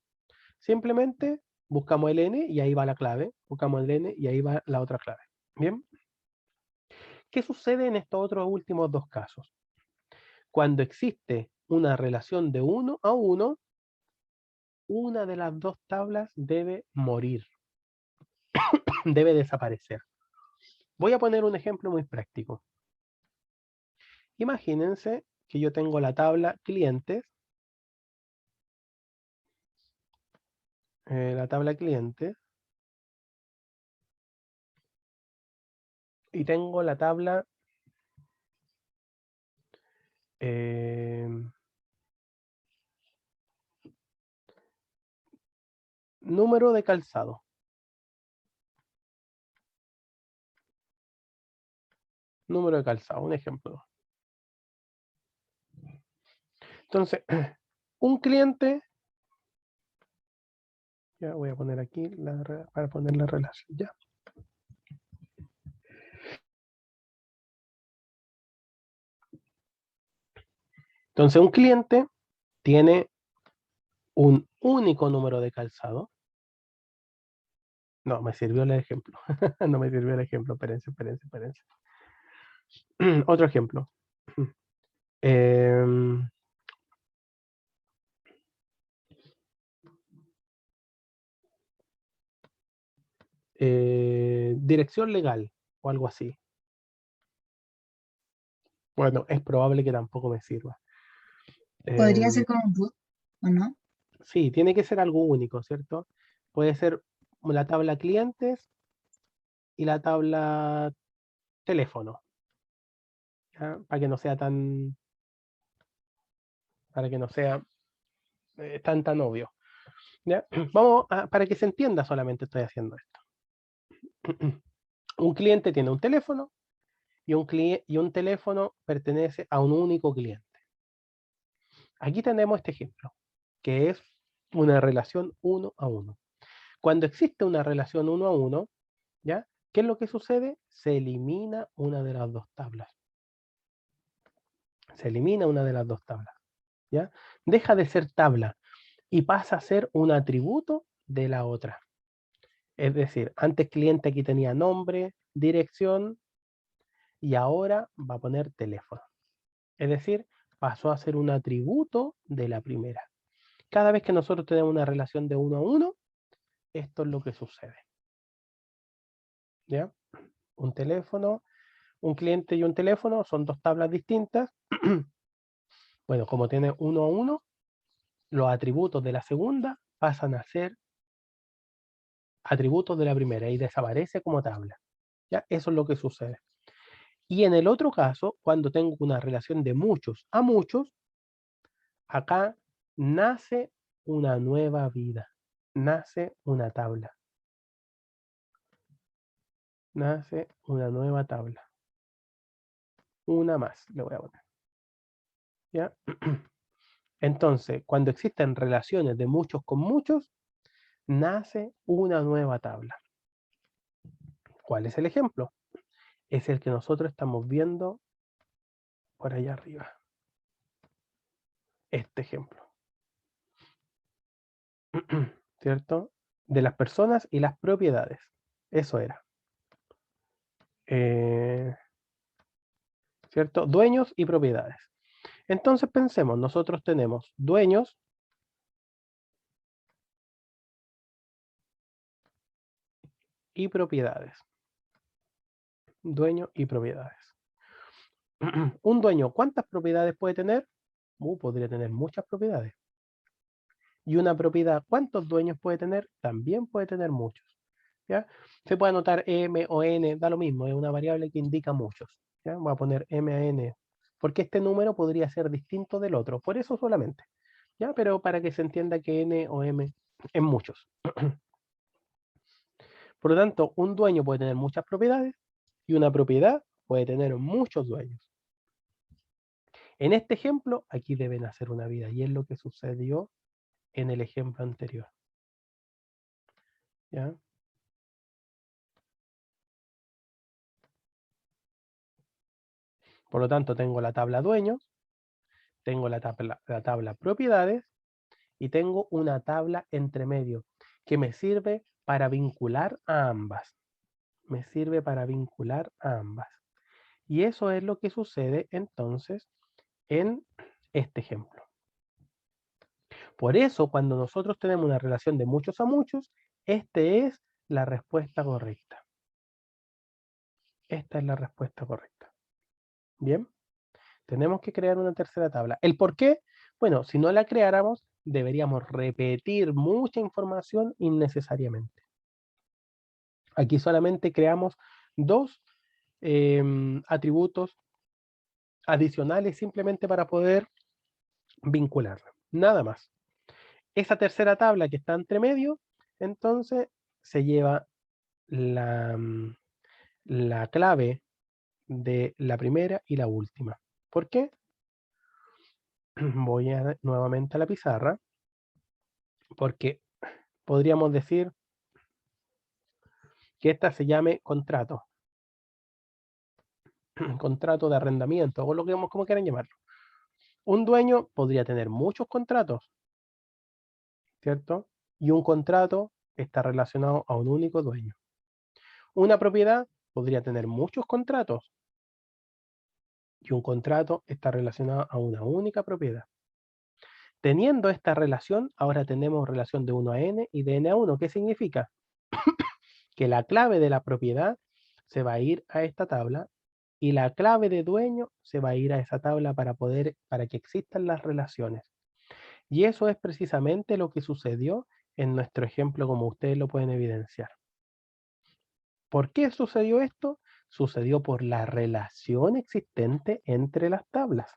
[SPEAKER 1] Simplemente buscamos el n y ahí va la clave. Buscamos el n y ahí va la otra clave. Bien. ¿Qué sucede en estos otros últimos dos casos? Cuando existe una relación de 1 a 1, una de las dos tablas debe morir, debe desaparecer. Voy a poner un ejemplo muy práctico. Imagínense que yo tengo la tabla clientes, y tengo la tabla número de calzado. Número de calzado, un ejemplo. Entonces, un cliente, ya voy a poner aquí para poner la relación, ya. Entonces, un cliente tiene un único número de calzado. No, me sirvió el ejemplo. No me sirvió el ejemplo. Espérense. Otro ejemplo. Dirección legal o algo así. Bueno, es probable que tampoco me sirva.
[SPEAKER 5] Podría ser como un root, ¿o no?
[SPEAKER 1] Sí, tiene que ser algo único, ¿cierto? Puede ser la tabla clientes y la tabla teléfono, ¿ya? Para que no sea tan obvio. ¿Ya? Para que se entienda solamente estoy haciendo esto. Un cliente tiene un teléfono y un teléfono pertenece a un único cliente. Aquí tenemos este ejemplo, que es una relación 1 a 1. Cuando existe una relación 1 a 1, ¿ya? ¿Qué es lo que sucede? Se elimina una de las dos tablas. Se elimina una de las dos tablas, ¿ya? Deja de ser tabla y pasa a ser un atributo de la otra. Es decir, antes cliente aquí tenía nombre, dirección y ahora va a poner teléfono. Es decir, pasó a ser un atributo de la primera. Cada vez que nosotros tenemos una relación de 1 a 1, esto es lo que sucede. ¿Ya? Un teléfono, un cliente y un teléfono son dos tablas distintas. Bueno, como tiene 1 a 1, los atributos de la segunda pasan a ser atributos de la primera y desaparece como tabla. ¿Ya? Eso es lo que sucede. Y en el otro caso, cuando tengo una relación de muchos a muchos, acá nace una nueva vida, nace una tabla, nace una nueva tabla. Una más le voy a poner. ¿Ya? Entonces, cuando existen relaciones de muchos con muchos, nace una nueva tabla. ¿Cuál es el ejemplo? Es el que nosotros estamos viendo por allá arriba. Este ejemplo. ¿Cierto? De las personas y las propiedades. Eso era. ¿Cierto? Dueños y propiedades. Entonces pensemos, nosotros tenemos dueños y propiedades. Dueños y propiedades. Un dueño, ¿cuántas propiedades puede tener? Podría tener muchas propiedades. Y una propiedad, ¿cuántos dueños puede tener? También puede tener muchos. ¿Ya? Se puede anotar M o N, da lo mismo, es una variable que indica muchos. ¿Ya? Voy a poner M a N, porque este número podría ser distinto del otro, por eso solamente. ¿Ya? Pero para que se entienda que N o M es muchos. Por lo tanto, un dueño puede tener muchas propiedades y una propiedad puede tener muchos dueños. En este ejemplo, aquí deben hacer una vida y es lo que sucedió en el ejemplo anterior. ¿Ya? Por lo tanto, tengo la tabla dueños, tengo la tabla propiedades y tengo una tabla entre medio que me sirve para vincular a ambas. Me sirve para vincular a ambas. Y eso es lo que sucede entonces en este ejemplo. Por eso, cuando nosotros tenemos una relación de muchos a muchos, esta es la respuesta correcta. Esta es la respuesta correcta. Bien, tenemos que crear una tercera tabla. ¿El por qué? Bueno, si no la creáramos, deberíamos repetir mucha información innecesariamente. Aquí solamente creamos dos atributos adicionales simplemente para poder vincularla. Nada más. Esa tercera tabla que está entre medio, entonces se lleva la clave de la primera y la última. ¿Por qué? Voy nuevamente a la pizarra, porque podríamos decir que esta se llame contrato. Contrato de arrendamiento, o lo que como quieran llamarlo. Un dueño podría tener muchos contratos, ¿cierto? Y un contrato está relacionado a un único dueño. Una propiedad podría tener muchos contratos y un contrato está relacionado a una única propiedad. Teniendo esta relación, ahora tenemos relación de 1 a n y de n a 1. ¿Qué significa? Que la clave de la propiedad se va a ir a esta tabla y la clave de dueño se va a ir a esa tabla para que existan las relaciones. Y eso es precisamente lo que sucedió en nuestro ejemplo, como ustedes lo pueden evidenciar. ¿Por qué sucedió esto? Sucedió por la relación existente entre las tablas.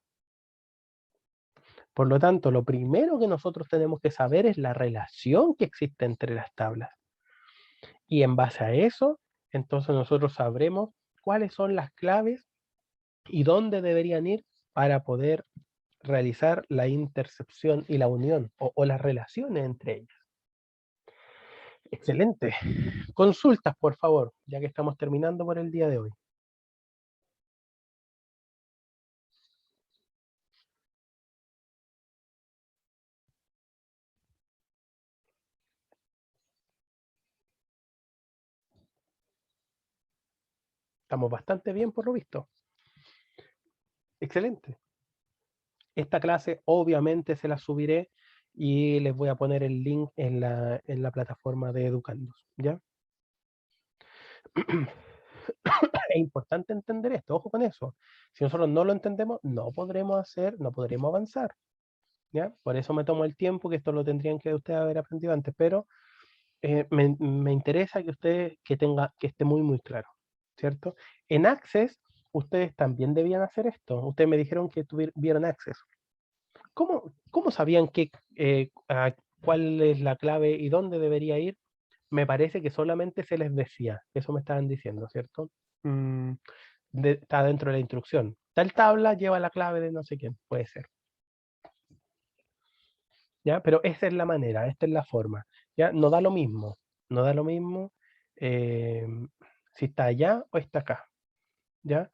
[SPEAKER 1] Por lo tanto, lo primero que nosotros tenemos que saber es la relación que existe entre las tablas. Y en base a eso, entonces nosotros sabremos cuáles son las claves y dónde deberían ir para poder realizar la intercepción y la unión o las relaciones entre ellas. Excelente. Consultas, por favor, ya que estamos terminando por el día de hoy. Estamos bastante bien por lo visto. Excelente. Esta clase obviamente se la subiré y les voy a poner el link en la plataforma de Educandos, ¿ya? Es importante entender esto, ojo con eso. Si nosotros no lo entendemos, no podremos avanzar, ¿ya? Por eso me tomo el tiempo, que esto lo tendrían que ustedes haber aprendido antes, pero me interesa que ustedes, que esté muy, muy claro, ¿cierto? En Access, ustedes también debían hacer esto. Ustedes me dijeron que vieron Access. ¿Cómo sabían cuál es la clave y dónde debería ir? Me parece que solamente se les decía. Eso me estaban diciendo, ¿cierto? Está dentro de la instrucción. Tal tabla lleva la clave de no sé quién. Puede ser. ¿Ya? Pero esa es la manera, esta es la forma. ¿Ya? No da lo mismo. No da lo mismo si está allá o está acá. ¿Ya?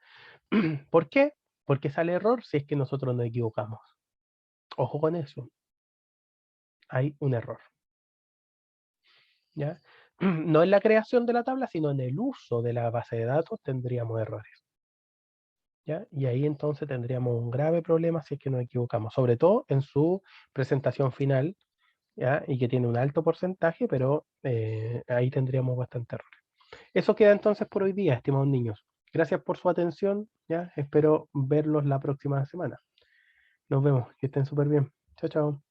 [SPEAKER 1] ¿Por qué? Porque sale error si es que nosotros nos equivocamos. Ojo con eso. Hay un error. ¿Ya? No en la creación de la tabla, sino en el uso de la base de datos tendríamos errores. ¿Ya? Y ahí entonces tendríamos un grave problema si es que nos equivocamos, sobre todo en su presentación final, ¿ya? Y que tiene un alto porcentaje, pero ahí tendríamos bastante errores. Eso queda entonces por hoy día, estimados niños. Gracias por su atención, ¿ya? Espero verlos la próxima semana. Nos vemos, que estén súper bien. Chao, chao.